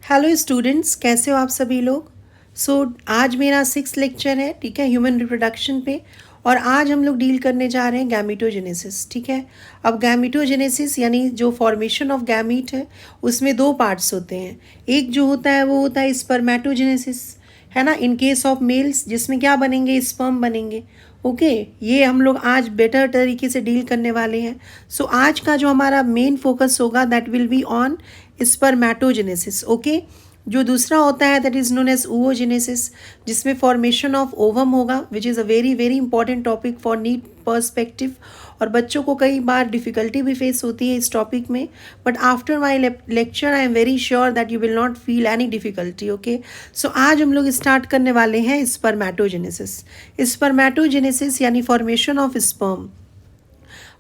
Hello students, कैसे हो आप सभी लोग। आज मेरा 6 लेक्चर है, ठीक है, ह्यूमन रिप्रोडक्शन पे। और आज हम लोग डील करने जा रहे हैं गैमीटोजेनेसिस, ठीक है। अब गैमीटोजेनेसिस यानी जो फॉर्मेशन ऑफ गैमीट है उसमें दो पार्ट्स होते हैं। एक जो होता है वो होता है स्पर्मेटोजेनेसिस, है ना, इन केस ऑफ मेल्स, जिसमें क्या बनेंगे, स्पर्म बनेंगे। ओके, ये हम लोग आज बेटर तरीके से डील करने वाले हैं। आज का जो हमारा मेन फोकस होगा that will be on spermatogenesis. Okay, जो दूसरा होता है that is known as oogenesis, जिसमें फॉर्मेशन ऑफ ओवम होगा, which is a very very important topic for NEET perspective. और बच्चों को कई बार डिफ़िकल्टी भी फेस होती है इस टॉपिक में, but after my lecture I am very sure that you will not feel any difficulty. Okay, आज हम लोग स्टार्ट करने वाले हैं स्पर्मेटोजेनेसिस। स्पर्मेटोजेनेसिस यानी फॉर्मेशन ऑफ स्पर्म।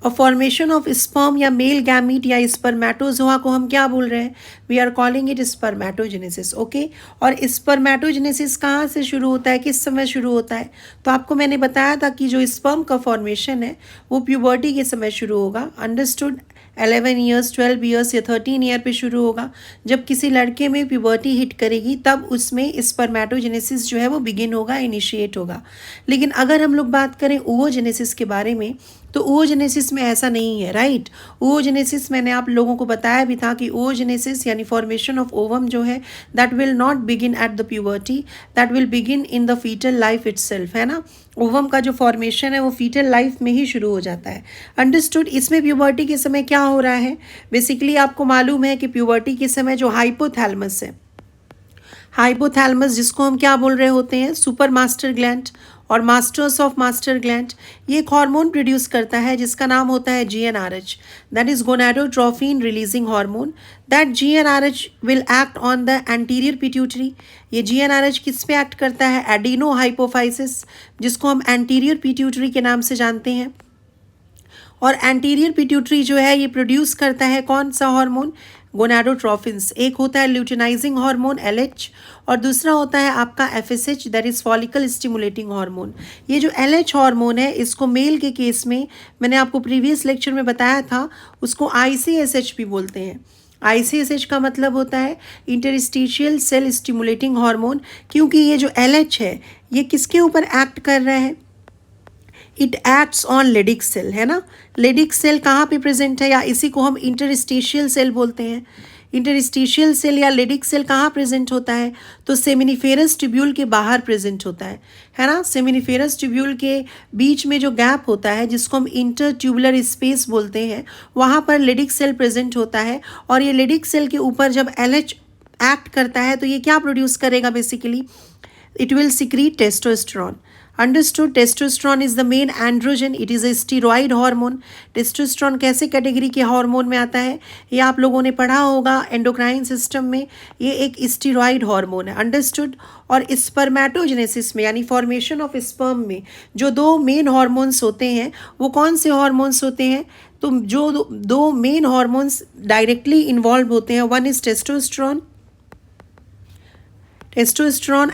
और फॉर्मेशन ऑफ स्पर्म या मेल गैमीट या स्पर्मेटोजोआ को हम क्या बोल रहे हैं, we are calling it spermatogenesis. Okay, और स्पर्मेटोजेनेसिस कहाँ से शुरू होता है, किस समय शुरू होता है। तो आपको मैंने बताया था कि जो स्पर्म का फॉर्मेशन है वो प्यूबर्टी के समय शुरू होगा। अंडरस्टूड, 11 ईयर्स, 12 ईयर्स या 13 ईयर पे शुरू होगा। जब किसी लड़के में प्यूबर्टी हिट करेगी तब उसमें स्पर्मेटोजेनेसिस जो है वो बिगिन होगा, इनिशिएट होगा। लेकिन अगर हम लोग बात करें oogenesis के बारे में, तो oogenesis में ऐसा नहीं है, राइट। oogenesis मैंने आप लोगों को बताया भी था कि oogenesis यानी फॉर्मेशन ऑफ ओवम जो है that will not begin at the puberty, that will begin in the foetal life itself, है ना। ओवम का जो फॉर्मेशन है वो फीटल लाइफ में ही शुरू हो जाता है। अंडरस्टूड, इसमें प्यूबर्टी के समय क्या हो रहा है, बेसिकली आपको मालूम है कि प्यूबर्टी के समय जो हाइपोथैलेमस है, हाइपोथैलेमस जिसको हम क्या बोल रहे होते हैं, सुपर मास्टर ग्लैंड और मास्टर्स ऑफ मास्टर ग्लैंड, ये एक हार्मोन प्रोड्यूस करता है जिसका नाम होता है GnRH, that is gonadotrophin releasing hormone. That GnRH will act on the anterior pituitary. ये GnRH किस पे एक्ट करता है, एडिनो हाइपोफाइसिस, जिसको हम एंटीरियर पिट्यूटरी के नाम से जानते हैं। और एंटीरियर पिट्यूटरी जो है ये प्रोड्यूस करता है कौन सा हार्मोन, गोनाडोट्रोफिन्स। एक होता है ल्यूटिनाइजिंग हार्मोन LH और दूसरा होता है आपका FSH, that is follicle stimulating hormone. ये जो LH हार्मोन है इसको मेल के केस में मैंने आपको प्रीवियस लेक्चर में बताया था, उसको ICSH भी बोलते हैं। ICSH का मतलब होता है इंटरस्टिशियल सेल स्टिमुलेटिंग हार्मोन, क्योंकि ये जो LH है ये किसके ऊपर एक्ट कर रहा है, it acts on Leydig cell, है ना। लेडिक सेल कहाँ पे प्रेजेंट है, या इसी को हम इंटरस्टिशियल सेल बोलते हैं। इंटरस्टिशियल सेल या लेडिक सेल कहाँ प्रेजेंट होता है, तो सेमिनिफेरस ट्यूब्यूल के बाहर प्रेजेंट होता है ना। सेमिनिफेरस ट्यूब्यूल के बीच में जो गैप होता है जिसको हम इंटर ट्यूबुलर स्पेस बोलते हैं, वहाँ पर लेडिक सेल प्रेजेंट होता है। और ये लेडिक सेल के ऊपर जब LH एक्ट करता है तो ये क्या प्रोड्यूस करेगा, basically it will secrete testosterone. Understood, testosterone is the main androgen, it is a steroid hormone. testosterone कैसे कैटेगरी के हार्मोन में आता है, ये आप लोगों ने पढ़ा होगा एंडोक्राइन सिस्टम में, ये एक स्टीरॉयड हार्मोन है। अंडरस्टूड। और स्पर्मेटोजेनेसिस में यानी फॉर्मेशन ऑफ स्पर्म में जो दो मेन हार्मोन्स होते हैं वो कौन से हार्मोन्स होते हैं, तो जो दो मेन हार्मोन्स डायरेक्टली इन्वॉल्व होते हैं, वन इज टेस्टोस्टेरोन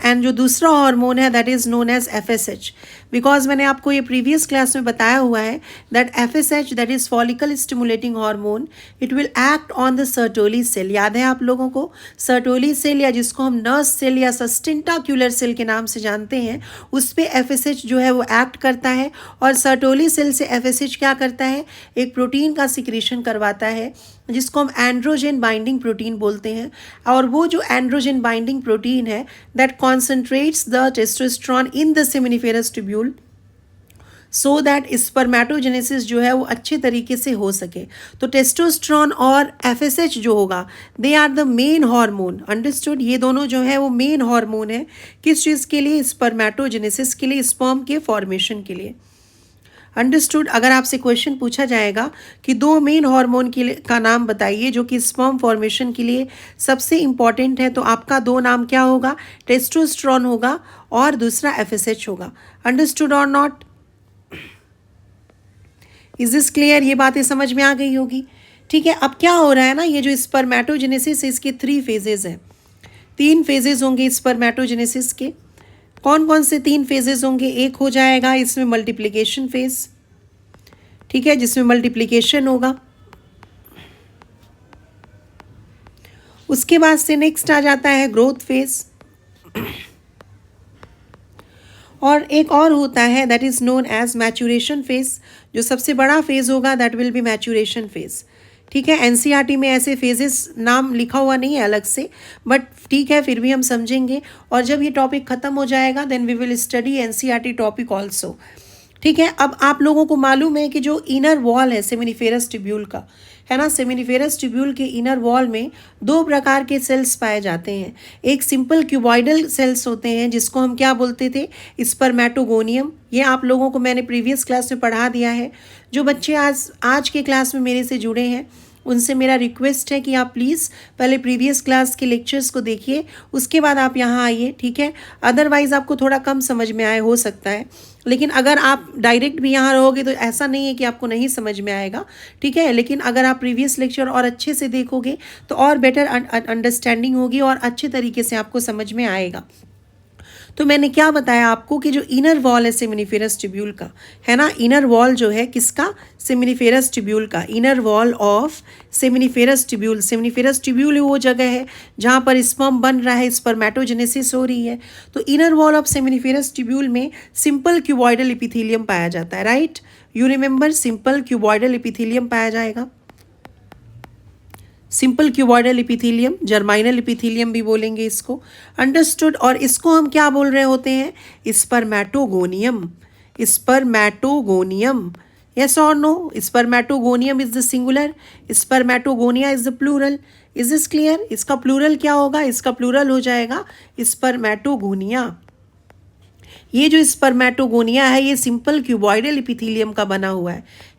एंड जो दूसरा हार्मोन है that is known as FSH। Because मैंने आपको ये प्रीवियस क्लास में बताया हुआ है that FSH that is follicle stimulating hormone, it will act on the Sertoli cell. याद है आप लोगों को, सर्टोली सेल या जिसको हम नर्स सेल या सस्टेंटाक्यूलर सेल के नाम से जानते हैं, उस पर FSH जो है वो एक्ट करता है। और सर्टोली सेल से FSH क्या करता है, एक प्रोटीन का सिक्रीशन करवाता है जिसको हम एंड्रोजन बाइंडिंग प्रोटीन बोलते हैं। और वो जो एंड्रोजन बाइंडिंग प्रोटीन है that concentrates the testosterone in the seminiferous tubule so that spermatogenesis जो है वो अच्छे तरीके से हो सके। तो टेस्टोस्टेरोन और FSH जो होगा they are the main hormone. Understood, ये दोनों जो है वो मेन हार्मोन है किस चीज़ के लिए, स्पर्मेटोजेनेसिस के लिए, स्पर्म के फॉर्मेशन के लिए। अंडरस्टूड। अगर आपसे क्वेश्चन पूछा जाएगा कि दो मेन हार्मोन का नाम बताइए जो कि स्पर्म फॉर्मेशन के लिए सबसे इंपॉर्टेंट है, तो आपका दो नाम क्या होगा, टेस्टोस्टेरोन होगा और दूसरा FSH होगा। अंडरस्टूड और नॉट, इज दिस क्लियर, ये बातें समझ में आ गई होगी। ठीक है, अब क्या हो रहा है ना, ये जो स्पर्मेटोजेनेसिस इसके 3 फेजेज हैं, 3 फेजेज होंगे स्पर्मेटोजेनेसिस के। कौन कौन से 3 फेजेस होंगे, एक हो जाएगा इसमें मल्टीप्लिकेशन फेज, ठीक है, जिसमें मल्टीप्लिकेशन होगा। उसके बाद से नेक्स्ट आ जाता है ग्रोथ फेज, और एक और होता है that is known as maturation phase. जो सबसे बड़ा फेज होगा that will be maturation phase. ठीक है, एनसीईआरटी में ऐसे फेजेस नाम लिखा हुआ नहीं है अलग से, बट ठीक है फिर भी हम समझेंगे। और जब ये टॉपिक ख़त्म हो जाएगा then we will study NCERT topic also. ठीक है, अब आप लोगों को मालूम है कि जो इनर वॉल है सेमिनिफेरस ट्यूब्यूल का, है ना, सेमिनिफेरस ट्यूब्यूल के इनर वॉल में दो प्रकार के सेल्स पाए जाते हैं। एक सिंपल क्यूबॉइडल सेल्स होते हैं जिसको हम क्या बोलते थे, स्पर्मेटोगोनियम। ये आप लोगों को मैंने प्रीवियस क्लास में पढ़ा दिया है। जो बच्चे आज के क्लास में मेरे से जुड़े हैं उनसे मेरा रिक्वेस्ट है कि आप प्लीज़ पहले प्रीवियस क्लास के लेक्चर्स को देखिए, उसके बाद आप यहाँ आइए। ठीक है, अदरवाइज़ आपको थोड़ा कम समझ में आए हो सकता है, लेकिन अगर आप डायरेक्ट भी यहाँ रहोगे तो ऐसा नहीं है कि आपको नहीं समझ में आएगा। ठीक है, लेकिन अगर आप प्रीवियस लेक्चर और अच्छे से देखोगे तो और बेटर अंडरस्टैंडिंग होगी और अच्छे तरीके से आपको समझ में आएगा। तो मैंने क्या बताया आपको कि जो इनर वॉल है सेमिनिफेरस ट्यूब्यूल का, है ना, इनर वॉल जो है किसका, सेमिनिफेरस ट्यूब्यूल का, inner wall of seminiferous tubule. Seminiferous tubule वो जगह है जहाँ पर स्पर्म बन रहा है, स्पर्मेटोजेनेसिस हो रही है। तो inner wall of seminiferous tubule में सिंपल क्यूबॉइडल एपिथेलियम पाया जाता है। Right, you remember, simple cuboidal epithelium पाया जाएगा। सिंपल क्यूबॉइडल एपिथेलियम, जर्माइनल एपिथेलियम भी बोलेंगे इसको। अंडरस्टूड। और इसको हम क्या बोल रहे होते हैं, स्पर्मेटोगोनियम। स्पर्मेटोगोनियम, यस और no, spermatogonium is the singular, spermatogonia is the plural. Is this clear? इसका प्लूरल क्या होगा, इसका प्लूरल हो जाएगा स्पर्मेटोगोनिया। ये जो स्पर्मेटोगोनिया है ये सिंपल क्यूबॉइडल एपिथेलियम का बना हुआ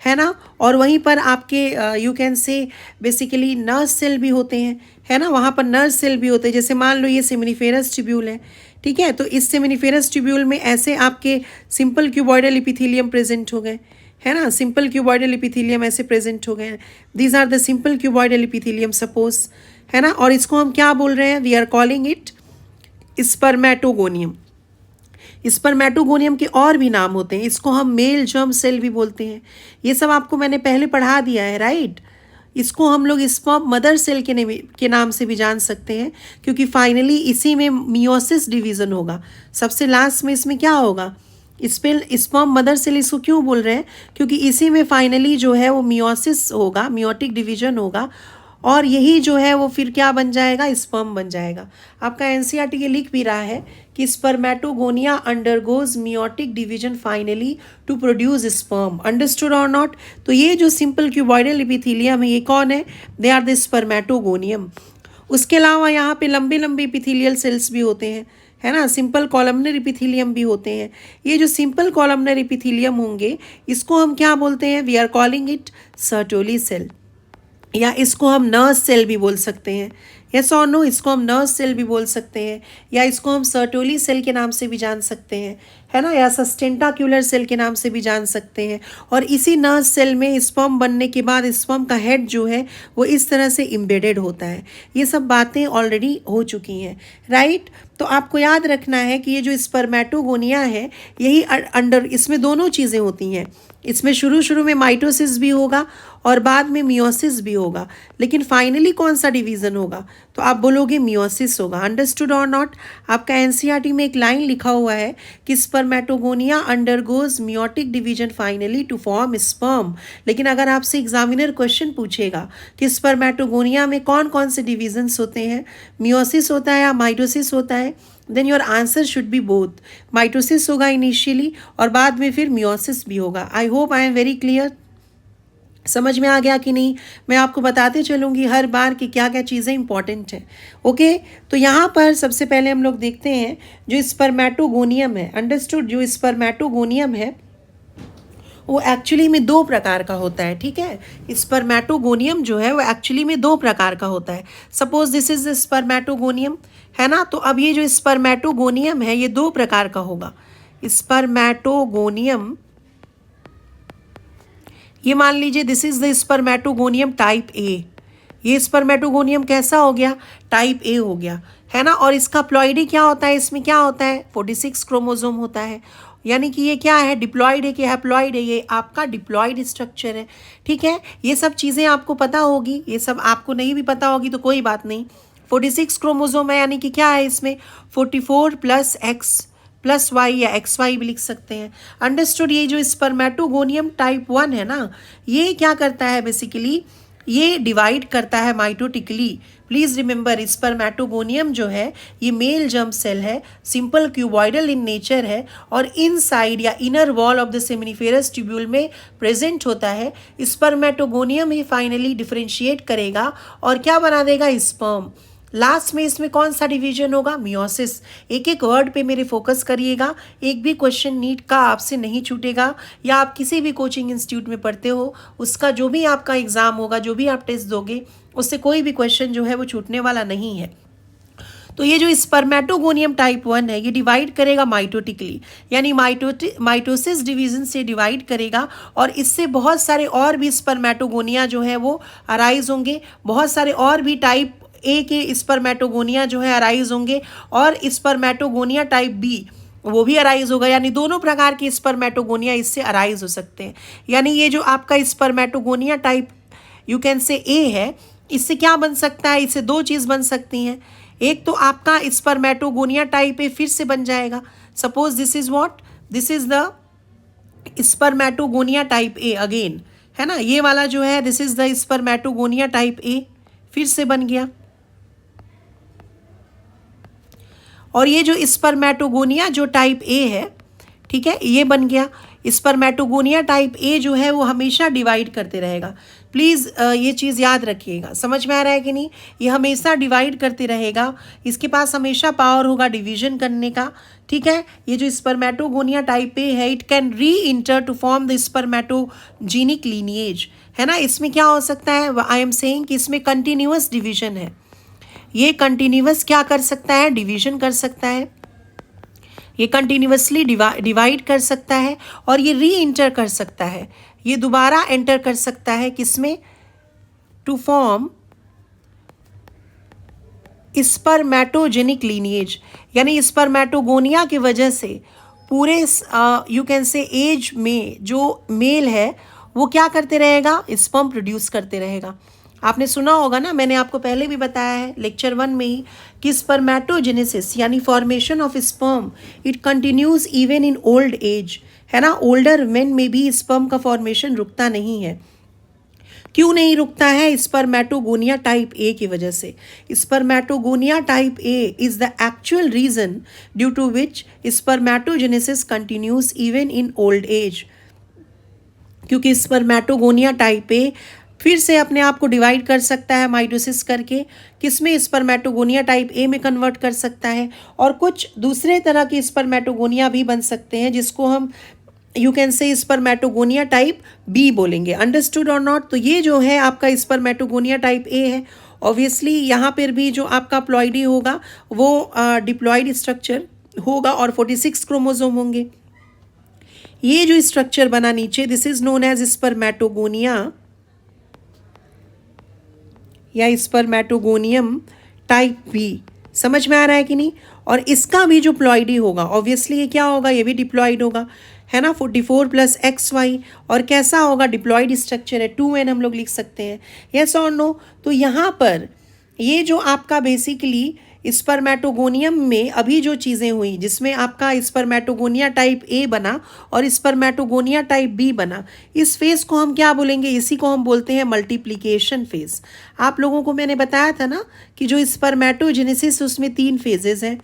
है ना। और वहीं पर आपके you can say basically nerve cell भी होते हैं, है ना, वहाँ पर नर्व सेल भी होते हैं। जैसे मान लो ये सेमिनिफेरस ट्यूब्यूल है, ठीक है, तो इस सेमिनिफेरस ट्यूब्यूल में ऐसे आपके सिंपल क्यूबॉइडल एपिथेलियम प्रेजेंट हो गए, है ना, सिंपल क्यूबॉइडल एपिथेलियम ऐसे प्रेजेंट हो गए। These are the simple cuboidal epithelium suppose, है ना। और इसको हम क्या बोल रहे हैं, we are calling it spermatogonium. Spermatogonium के और भी नाम होते हैं, इसको हम मेल जर्म सेल भी बोलते हैं। ये सब आपको मैंने पहले पढ़ा दिया है, राइट। इसको हम लोग स्पर्म मदर सेल के नाम से भी जान सकते हैं, क्योंकि फाइनली इसी में मियोसिस डिवीज़न होगा। सबसे लास्ट में इसमें क्या होगा, स्पर्म मदर सेल इसको क्यों बोल रहे हैं, क्योंकि इसी में फाइनली जो है वो मियोसिस होगा, मियोटिक डिवीजन होगा, और यही जो है वो फिर क्या बन जाएगा, स्पर्म बन जाएगा। आपका एनसीईआरटी ये लिख भी रहा है कि spermatogonia undergoes meiotic division finally to produce sperm. Understood और नॉट? तो ये जो सिंपल क्यूबॉइडल एपिथेलियम है ये कौन है, दे आर द स्पर्मेटोगोनियम। उसके अलावा यहाँ पे लंबे लंबे एपिथेलियल सेल्स भी होते हैं, है ना, सिंपल कॉलमनर एपिथेलियम भी होते हैं। ये जो सिंपल कॉलमनर एपिथेलियम होंगे इसको हम क्या बोलते हैं, we are calling it Sertoli cell, या इसको हम नर्व सेल भी बोल सकते हैं। यस और नो, इसको हम नर्व सेल भी बोल सकते हैं, या इसको हम सर्टोली सेल के नाम से भी जान सकते हैं, है ना, या सस्टेंटाक्यूलर सेल के नाम से भी जान सकते हैं। और इसी नर्व सेल में स्पर्म बनने के बाद स्पर्म का हेड जो है वो इस तरह से इम्बेडेड होता है। ये सब बातें ऑलरेडी हो चुकी हैं, राइट। तो आपको याद रखना है कि ये जो स्पर्मेटोगोनिया है यही अंडर, इसमें दोनों चीज़ें होती हैं। इसमें शुरू में माइटोसिस भी होगा और बाद में मियोसिस भी होगा, लेकिन फाइनली कौन सा डिवीज़न होगा, तो आप बोलोगे मियोसिस होगा। अंडरस्टूड और नॉट? आपका एनसीईआरटी में एक लाइन लिखा हुआ है कि spermatogonia undergoes meiotic division finally to form sperm. लेकिन अगर आपसे एग्जामिनर क्वेश्चन पूछेगा कि स्पर्मेटोगोनिया में कौन कौन से डिवीजन्स होते हैं, मियोसिस होता है या माइटोसिस होता है, then your answer should be both. Mitosis होगा इनिशियली और बाद में फिर मियोसिस भी होगा। I hope I am very clear. समझ में आ गया कि नहीं? मैं आपको बताते चलूँगी हर बार कि क्या क्या चीज़ें इंपॉर्टेंट हैं। ओके, तो यहाँ पर सबसे पहले हम लोग देखते हैं जो स्पर्मेटोगोनियम है। अंडरस्टूड? जो स्पर्मेटोगोनियम है वो एक्चुअली में दो प्रकार का होता है, ठीक है। स्पर्मेटोगोनियम जो है वो एक्चुअली में दो प्रकार का होता है। Suppose this is the spermatogonium, है ना। तो अब ये जो स्पर्मेटोगोनियम है ये दो प्रकार का होगा। स्पर्मेटोगोनियम, ये मान लीजिए this is the spermatogonium type A. ये स्पर्मेटोगोनियम कैसा हो गया, टाइप ए हो गया, है ना। और इसका प्लॉइडी क्या होता है, इसमें क्या होता है, 46 क्रोमोसोम होता है। यानी कि ये क्या है, डिप्लॉइड है कि हैप्लॉइड है, ये आपका डिप्लॉइड स्ट्रक्चर है, ठीक है। ये सब चीज़ें आपको पता होगी, ये सब आपको नहीं भी पता होगी तो कोई बात नहीं, 46 क्रोमोसोम है, यानी कि क्या है इसमें 44 प्लस एक्स प्लस वाई या एक्स वाई भी लिख सकते हैं। अंडरस्टूड। ये जो स्पर्मेटोगोनियम टाइप 1 है ना, ये क्या करता है बेसिकली, ये डिवाइड करता है माइटोटिकली। प्लीज रिमेंबर, स्पर्मेटोगोनियम जो है ये मेल जर्म सेल है, सिंपल क्यूबॉइडल इन नेचर है और इनसाइड या inner wall of the seminiferous tubule में प्रेजेंट होता है। स्पर्मेटोगोनियम ही फाइनली डिफरेंशिएट करेगा और क्या बना देगा, स्पर्म। लास्ट में इसमें कौन सा डिवीजन होगा, मियोसिस। एक एक वर्ड पे मेरे फोकस करिएगा, एक भी क्वेश्चन नीट का आपसे नहीं छूटेगा, या आप किसी भी कोचिंग इंस्टीट्यूट में पढ़ते हो उसका जो भी आपका एग्जाम होगा, जो भी आप टेस्ट दोगे, उससे कोई भी क्वेश्चन जो है वो छूटने वाला नहीं है। तो ये जो स्पर्मेटोगोनियम टाइप 1 है ये डिवाइड करेगा माइटोटिकली, यानी माइटोसिस डिवीजन से डिवाइड करेगा और इससे बहुत सारे और भी स्पर्मेटोगोनिया जो है वो अराइज होंगे, बहुत सारे और भी टाइप ए के स्पर्मेटोगोनिया जो है अराइज होंगे और स्पर्मेटोगोनिया टाइप बी वो भी अराइज होगा, यानी दोनों प्रकार के स्पर्मेटोगोनिया इससे अराइज हो सकते हैं। यानी ये जो आपका स्पर्मेटोगोनिया टाइप यू कैन से ए है, इससे क्या बन सकता है, इससे दो चीज़ बन सकती हैं। एक तो आपका स्पर्मेटोगोनिया टाइप ए फिर से बन जाएगा। Suppose this is what, this is the spermatogonia type A again, है ना, ये वाला जो है this is the spermatogonia type A, फिर से बन गया। और ये जो स्पर्मेटोगोनिया जो टाइप ए है, ठीक है, ये बन गया। स्पर्मेटोगोनिया टाइप ए जो है वो हमेशा डिवाइड करते रहेगा। प्लीज़ ये चीज़ याद रखिएगा, समझ में आ रहा है कि नहीं, ये हमेशा डिवाइड करते रहेगा, इसके पास हमेशा पावर होगा डिवीजन करने का, ठीक है। ये जो स्पर्मेटोगोनिया टाइप ए है it can reenter to form the spermatogenic lineage, है ना। इसमें क्या हो सकता है, आई एम सेइंग कि इसमें कंटिन्यूअस डिवीजन है, ये कंटिन्यूअस क्या कर सकता है, डिवीजन कर सकता है, ये कंटिन्यूअसली डिवाइड कर सकता है और ये री इंटर कर सकता है, ये दोबारा एंटर कर सकता है किसमें, टू फॉर्म स्पर्मेटोजेनिक लीनिएज, यानी स्पर्मेटोगोनिया की वजह से पूरे यू कैन से एज में जो मेल है वो क्या करते रहेगा, स्पर्म प्रोड्यूस करते रहेगा। आपने सुना होगा ना, मैंने आपको पहले भी बताया है लेक्चर 1 में ही कि स्पर्मेटोजेनेसिस यानी formation of sperm it continues even in old as, है ना। ओल्डर मेन में भी स्पर्म का फॉर्मेशन रुकता नहीं है। क्यों नहीं रुकता है, स्पर्मेटोगोनिया टाइप ए की वजह से। Spermatogonia type A is the actual reason due to which spermatogenesis continues even in old age, क्योंकि स्पर्मेटोगोनिया टाइप ए फिर से अपने आप को डिवाइड कर सकता है माइटोसिस करके, किसमें, स्पर्मेटोगोनिया टाइप ए में कन्वर्ट कर सकता है और कुछ दूसरे तरह के स्पर्मेटोगोनिया भी बन सकते हैं जिसको हम you can say spermatogonia type B बोलेंगे। अंडरस्टूड और नॉट। तो ये जो है आपका स्पर्मेटोगोनिया टाइप ए है, ऑब्वियसली यहाँ पर भी जो आपका प्लॉइडी होगा वो डिप्लॉइड स्ट्रक्चर होगा और 46 क्रोमोसोम होंगे। ये जो स्ट्रक्चर बना नीचे this is known as spermatogonia या स्पर्मेटोगोनियम टाइप बी, समझ में आ रहा है कि नहीं। और इसका भी जो प्लॉइडी होगा ऑब्वियसली ये क्या होगा, ये भी डिप्लॉइड होगा, है ना। 44 प्लस एक्स वाई, और कैसा होगा, डिप्लॉइड स्ट्रक्चर है, 2n हम लोग लिख सकते हैं, यस और नो। तो यहाँ पर ये जो आपका बेसिकली स्पर्मेटोगोनियम में अभी जो चीज़ें हुई जिसमें आपका स्पर्मेटोगोनिया टाइप ए बना और स्पर्मेटोगोनिया टाइप बी बना, इस फेज़ को हम क्या बोलेंगे, इसी को हम बोलते हैं मल्टीप्लिकेशन फेज़। आप लोगों को मैंने बताया था ना कि जो स्पर्मेटोजेनेसिस उसमें 3 फेजेस हैं।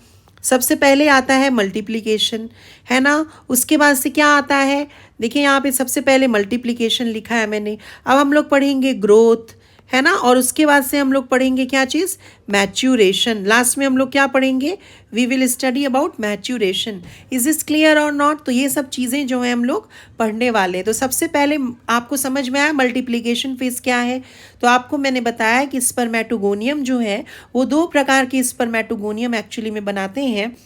सबसे पहले आता है मल्टीप्लिकेशन, है ना, उसके बाद से क्या आता है, देखिए यहाँ पे सबसे पहले मल्टीप्लिकेशन लिखा है मैंने। अब हम लोग पढ़ेंगे ग्रोथ, है ना, और उसके बाद से हम लोग पढ़ेंगे क्या चीज़, मैच्यूरेशन। लास्ट में हम लोग क्या पढ़ेंगे, we will study about maturation. Is this clear और नॉट। तो ये सब चीज़ें जो हैं हम लोग पढ़ने वाले हैं। तो सबसे पहले आपको समझ में आया मल्टीप्लिकेशन फेज क्या है। तो आपको मैंने बताया कि स्पर्मेटोगोनियम जो है वो 2 प्रकार के स्पर्मेटोगोनियम एक्चुअली में बनाते हैं।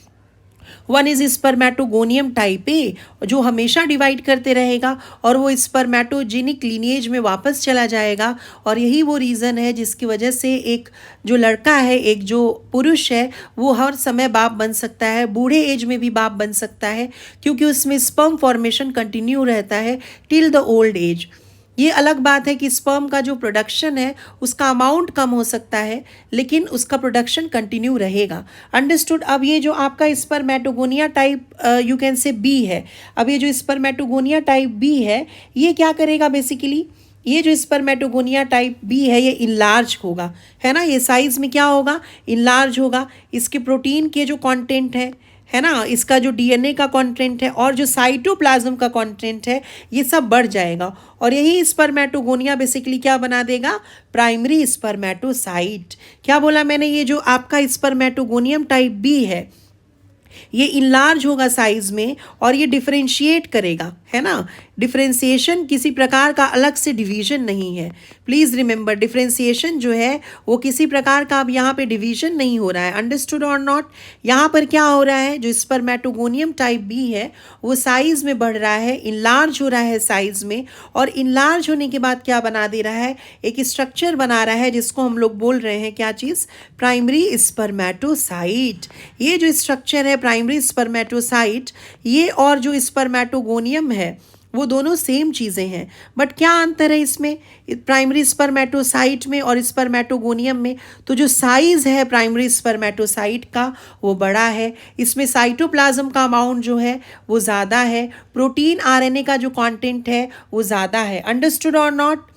One is spermatogonium type A जो हमेशा डिवाइड करते रहेगा और वो स्पर्मेटोजेनिक लीनिएज में वापस चला जाएगा, और यही वो रीज़न है जिसकी वजह से एक जो लड़का है, एक जो पुरुष है, वो हर समय बाप बन सकता है, बूढ़े एज में भी बाप बन सकता है, क्योंकि उसमें स्पर्म फॉर्मेशन कंटिन्यू रहता है टिल द ओल्ड एज। ये अलग बात है कि स्पर्म का जो प्रोडक्शन है उसका अमाउंट कम हो सकता है, लेकिन उसका प्रोडक्शन कंटिन्यू रहेगा। अंडरस्टूड। अब ये जो आपका spermatogonia type you can say B है, अब ये जो स्पर्मेटोगोनिया टाइप बी है ये क्या करेगा बेसिकली, ये जो स्पर्मेटोगोनिया टाइप बी है ये इनलार्ज होगा, है ना, ये साइज में क्या होगा, इनलार्ज होगा। इसके प्रोटीन के जो कंटेंट है ना, इसका जो डीएनए का कंटेंट है और जो साइटोप्लाज्म का कंटेंट है ये सब बढ़ जाएगा, और यही स्पर्मेटोगोनिया बेसिकली क्या बना देगा, प्राइमरी स्पर्मेटोसाइट। क्या बोला मैंने, ये जो आपका स्पर्मेटोगोनियम टाइप बी है ये इनलार्ज होगा साइज में और ये डिफरेंशिएट करेगा, है ना। डिफरेंशिएशन किसी प्रकार का अलग से डिवीजन नहीं है, प्लीज़ रिमेंबर, डिफरेंशिएशन जो है वो किसी प्रकार का अब यहाँ पे डिवीजन नहीं हो रहा है। अंडरस्टूड और नॉट। यहाँ पर क्या हो रहा है, जो स्पर्मेटोगोनियम टाइप बी है वो साइज में बढ़ रहा है, इनलार्ज हो रहा है साइज में, और इनलार्ज होने के बाद क्या बना दे रहा है, एक स्ट्रक्चर बना रहा है जिसको हम लोग बोल रहे हैं क्या चीज़, प्राइमरी स्पर्मेटोसाइट। ये जो स्ट्रक्चर है प्राइमरी स्पर्मेटोसाइट, ये और जो स्पर्मेटोगोनियम है वो दोनों सेम चीज़ें हैं, बट क्या अंतर है इसमें, प्राइमरी स्पर्मेटोसाइट में और स्पर्मेटोगोनियम में। तो जो साइज़ है प्राइमरी स्पर्मेटोसाइट का वो बड़ा है, इसमें साइटोप्लाज्म का अमाउंट जो है वो ज़्यादा है, प्रोटीन आरएनए का जो कंटेंट है वो ज़्यादा है। अंडरस्टूड और नॉट।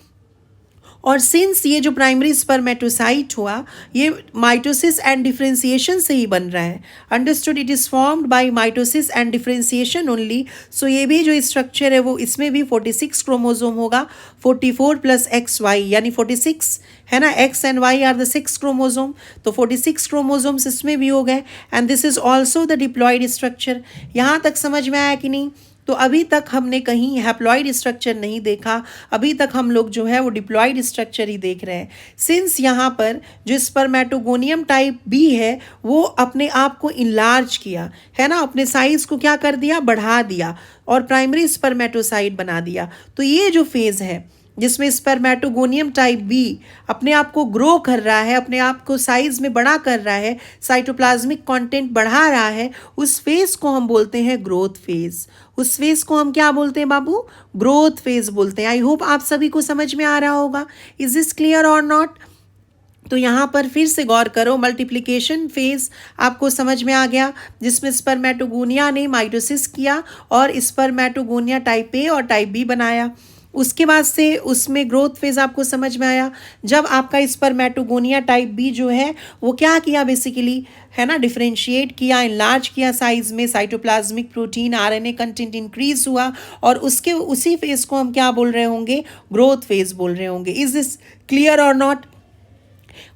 और सिंस ये जो प्राइमरी स्पर्मेटोसाइट हुआ ये माइटोसिस एंड डिफरेंशिएशन से ही बन रहा है। Understood. It is formed by mitosis and differentiation only. So ये भी जो स्ट्रक्चर है वो इसमें भी 46 क्रोमोसोम होगा, 44 प्लस XY यानी 46, है ना, X and Y are the 6 chromosome, तो 46 क्रोमोसोम्स इसमें भी हो गए। And this is also the diploid structure. यहाँ तक समझ में आया कि नहीं। तो अभी तक हमने कहीं हैप्लॉइड स्ट्रक्चर नहीं देखा, अभी तक हम लोग जो है वो डिप्लॉयड स्ट्रक्चर ही देख रहे हैं। सिंस यहाँ पर जो स्पर्मेटोगोनियम टाइप बी है वो अपने आप को इनलार्ज किया, है ना, अपने साइज को क्या कर दिया, बढ़ा दिया और प्राइमरी स्पर्मेटोसाइट बना दिया। तो ये जो फेज है जिसमें स्पर्मेटोगोनियम टाइप बी अपने आप को ग्रो कर रहा है, अपने आप को साइज में बड़ा कर रहा है, साइटोप्लाज्मिक कंटेंट बढ़ा रहा है, उस फेज को हम बोलते हैं ग्रोथ फेज। उस फेज को हम क्या बोलते हैं बाबू, ग्रोथ फेज बोलते हैं। आई होप आप सभी को समझ में आ रहा होगा। इज दिस क्लियर और नॉट। तो यहाँ पर फिर से गौर करो, मल्टीप्लिकेशन फेज आपको समझ में आ गया जिसमें स्पर्मेटोगोनिया ने माइटोसिस किया और स्पर्मेटोगोनिया टाइप ए और टाइप बी बनाया। उसके बाद से उसमें ग्रोथ फेज आपको समझ में आया जब आपका स्पर्मेटोगोनिया टाइप बी जो है वो क्या किया बेसिकली, है ना, डिफरेंशिएट किया, इनलार्ज किया साइज में, cytoplasmic protein RNA content increase हुआ, और उसके उसी फेज को हम क्या बोल रहे होंगे, ग्रोथ फेज बोल रहे होंगे। इज दिस क्लियर और नॉट।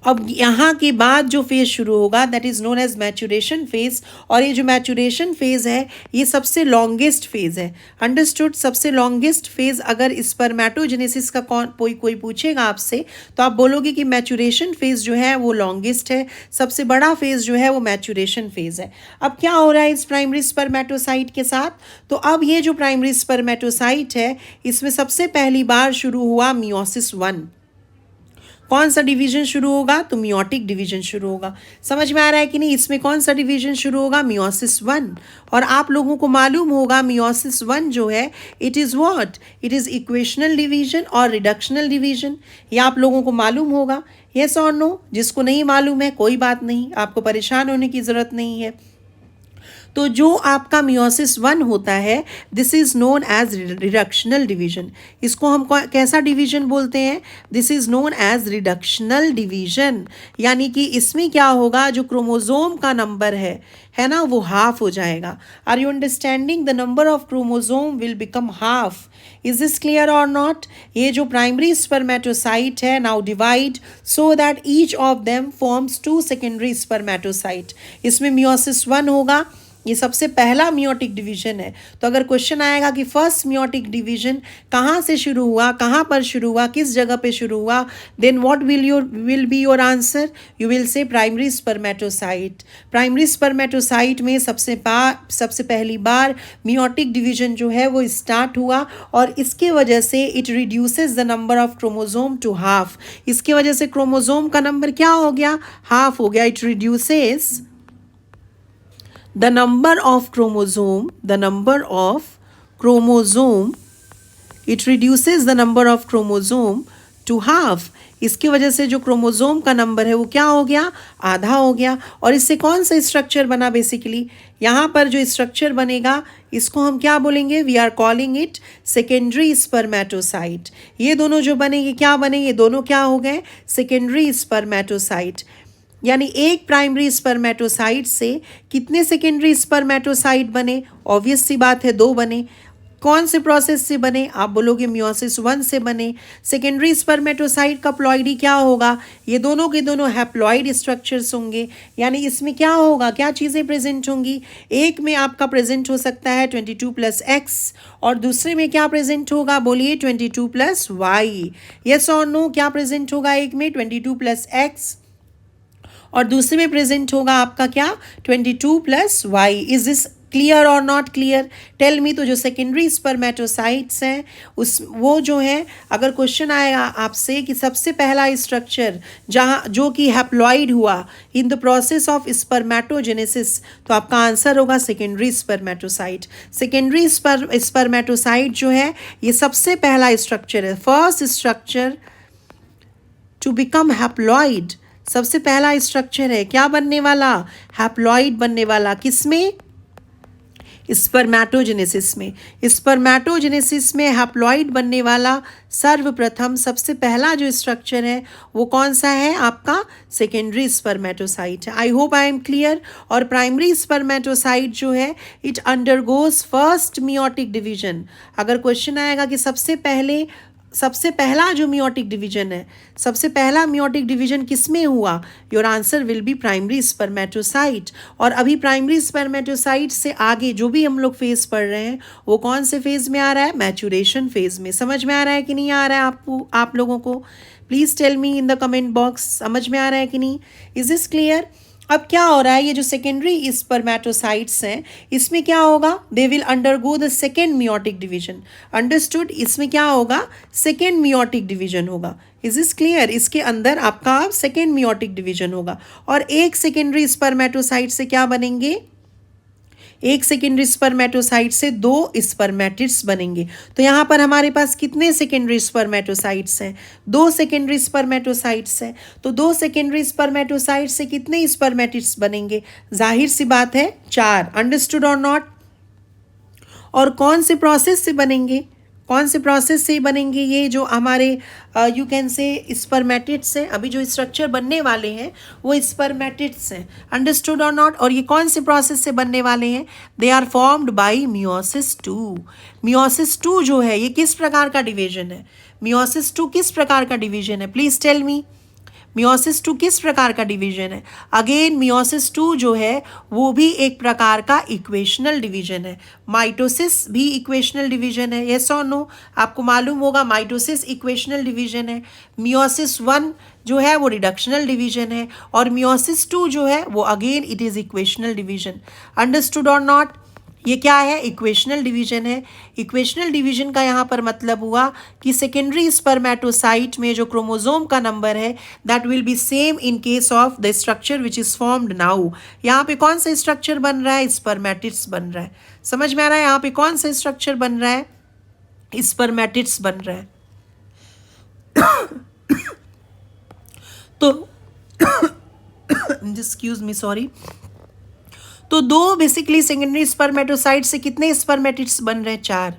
अब यहाँ के बाद जो फेज शुरू होगा that is known as maturation phase, और ये जो मैचुरेशन फेज है ये सबसे लॉन्गेस्ट फेज है। अंडरस्टूड। सबसे लॉन्गेस्ट फेज अगर स्पर्मेटोजेनेसिस का कोई पूछेगा आपसे तो आप बोलोगे कि मैचुरेशन फेज जो है वो लॉन्गेस्ट है, सबसे बड़ा फेज जो है वो मैचुरेशन फेज है। अब क्या हो रहा है इस प्राइमरी स्पर्मेटोसाइट के साथ, तो अब ये जो प्राइमरी स्पर्मेटोसाइट है इसमें सबसे पहली बार शुरू हुआ मियोसिस 1। कौन सा डिवीजन शुरू होगा, तो मियोटिक डिवीजन शुरू होगा। समझ में आ रहा है कि नहीं, इसमें कौन सा डिवीजन शुरू होगा, मियोसिस 1। और आप लोगों को मालूम होगा मियोसिस 1 जो है it is what, it is equational division और रिडक्शनल डिवीजन। ये आप लोगों को मालूम होगा, यस और नो। जिसको नहीं मालूम है कोई बात नहीं, आपको परेशान होने की ज़रूरत नहीं है। तो जो आपका मियोसिस 1 होता है this is known as reductional division. इसको हम कैसा डिवीजन बोलते हैं, this is known as reductional division. यानी कि इसमें क्या होगा, जो क्रोमोजोम का नंबर है ना, वो हाफ हो जाएगा। Are you understanding, the number of chromosome will become half. Is this clear और नॉट। ये जो प्राइमरी स्पर्मेटोसाइट है now divide so that each of them forms 2 secondary spermatocyte. इसमें मियोसिस 1 होगा, ये सबसे पहला मियोटिक डिवीजन है। तो अगर क्वेश्चन आएगा कि फर्स्ट मियोटिक डिवीजन कहाँ से शुरू हुआ, कहाँ पर शुरू हुआ, किस जगह पे शुरू हुआ, then what will be your answer, you will say primary spermatocyte. Primary spermatocyte में सबसे पहली बार मियोटिक डिवीजन जो है वो स्टार्ट हुआ, और इसके वजह से it reduces the number of chromosome to half. इसके वजह से क्रोमोजोम का नंबर क्या हो गया, हाफ हो गया। It reduces the number of chromosome it reduces the number of chromosome to half. इसकी वजह से जो क्रोमोजोम का नंबर है वो क्या हो गया, आधा हो गया। और इससे कौन सा स्ट्रक्चर बना बेसिकली, यहाँ पर जो स्ट्रक्चर बनेगा इसको हम क्या बोलेंगे, we are calling it secondary spermatocyte. ये दोनों जो बनेंगे क्या बने, ये दोनों क्या हो गए, सेकेंडरी स्पर्मेटोसाइट। यानी एक प्राइमरी स्पर्मेटोसाइट से कितने सेकेंडरी स्पर्मेटोसाइट बने, ऑब्वियस सी बात है, दो बने। कौन से प्रोसेस से बने, आप बोलोगे मियोसिस 1 से बने। सेकेंडरी स्पर्मेटोसाइट का प्लॉइडी क्या होगा, ये दोनों के दोनों हैप्लॉइड स्ट्रक्चर्स होंगे। यानी इसमें क्या होगा, क्या चीज़ें प्रेजेंट होंगी, एक में आपका प्रेजेंट हो सकता है 22+X और दूसरे में क्या प्रेजेंट होगा, बोलिए 22+Y। यस और नो, क्या प्रेजेंट होगा, एक में 22+X और दूसरे में प्रेजेंट होगा आपका क्या, 22+Y। इज दिस क्लियर और नॉट क्लियर, टेल मी। तो जो सेकेंडरी स्पर्मेटोसाइट्स हैं उस वो जो है, अगर क्वेश्चन आएगा आपसे कि सबसे पहला स्ट्रक्चर जहाँ जो कि हैप्लॉइड हुआ इन द प्रोसेस ऑफ स्पर्मेटोजेनेसिस, तो आपका आंसर होगा सेकेंडरी स्पर्मेटोसाइट। सेकेंडरी स्पर्मेटोसाइट जो है ये सबसे पहला स्ट्रक्चर है, first structure to become haploid. सबसे पहला स्ट्रक्चर है क्या बनने वाला, हैप्लॉइड बनने वाला, किसमें, स्पर्मेटोजेनेसिस में। स्पर्मेटोजेनेसिस में हैप्लॉइड बनने वाला सर्वप्रथम सबसे पहला जो स्ट्रक्चर है वो कौन सा है, आपका सेकेंडरी स्पर्मेटोसाइट है। आई होप आई एम क्लियर। और प्राइमरी स्पर्मेटोसाइट जो है it undergoes first meiotic division. अगर क्वेश्चन आएगा कि सबसे पहला जो मियोटिक डिवीजन है, सबसे पहला मियोटिक डिवीजन किसमें हुआ, your answer will be primary spermatocyte. और अभी प्राइमरी स्पर्मेटोसाइट से आगे जो भी हम लोग फेज पढ़ रहे हैं वो कौन से फेज में आ रहा है, मैचुरेशन फेज में। समझ में आ रहा है कि नहीं आ रहा है आपको, आप लोगों को, please tell me in the comment box, समझ में आ रहा है कि नहीं, इज दिस क्लियर। अब क्या हो रहा है, ये जो सेकेंडरी स्पर्मेटोसाइट्स हैं इसमें क्या होगा, they will undergo the second meiotic division. Understood, इसमें क्या होगा, सेकेंड मियोटिक डिवीजन होगा। इज इज क्लियर, इसके अंदर आपका सेकेंड मियोटिक डिवीजन होगा। और एक सेकेंडरी स्पर्मेटोसाइट से क्या बनेंगे, एक सेकेंडरी स्पर्मेटोसाइट से दो स्पर्मेटिड्स बनेंगे। तो यहाँ पर हमारे पास कितने सेकेंडरी स्पर्मेटोसाइट्स हैं, दो सेकेंडरी स्पर्मेटोसाइट्स हैं। तो दो सेकेंडरी स्पर्मेटोसाइट से कितने स्पर्मेटिड्स बनेंगे, जाहिर सी बात है 4। अंडरस्टूड और नॉट। और कौन से प्रोसेस से बनेंगे, कौन से प्रोसेस से बनेंगे, ये जो हमारे यू कैन से स्पर्मेटिड्स हैं। अभी जो स्ट्रक्चर बनने वाले हैं वो स्पर्मेटिड्स हैं। अंडरस्टूड और नॉट। और ये कौन से प्रोसेस से बनने वाले हैं, they are formed by meiosis 2। Meiosis 2 जो है ये किस प्रकार का डिवीजन है, मियोसिस 2 किस प्रकार का डिवीजन है, प्लीज़ टेल मी। मियोसिस 2 किस प्रकार का डिवीजन है, अगेन मियोसिस 2 जो है वो भी एक प्रकार का इक्वेशनल डिवीजन है। माइटोसिस भी इक्वेशनल डिवीजन है, यस और नो, आपको मालूम होगा माइटोसिस इक्वेशनल डिवीजन है। मियोसिस 1 जो है वो रिडक्शनल डिवीजन है और मियोसिस 2 जो है वो again it is equational division. Understood और नॉट। ये क्या है, इक्वेशनल डिवीजन है। इक्वेशनल डिवीजन का यहाँ पर मतलब हुआ कि सेकेंडरी स्पर्मेटोसाइट में जो क्रोमोजोम का नंबर है that will B same in case of the structure which is formed now. यहाँ पे कौन सा स्ट्रक्चर बन रहा है, स्पर्मेटिड्स बन रहा है। समझ में आ रहा है, यहाँ पे कौन सा स्ट्रक्चर बन रहा है, स्पर्मेटिड्स बन रहा है। तो एक्सक्यूज मी, सॉरी। तो दो बेसिकली सेकेंडरी स्पर्मेटोसाइट से कितने स्पर्मेटिड्स बन रहे हैं, 4।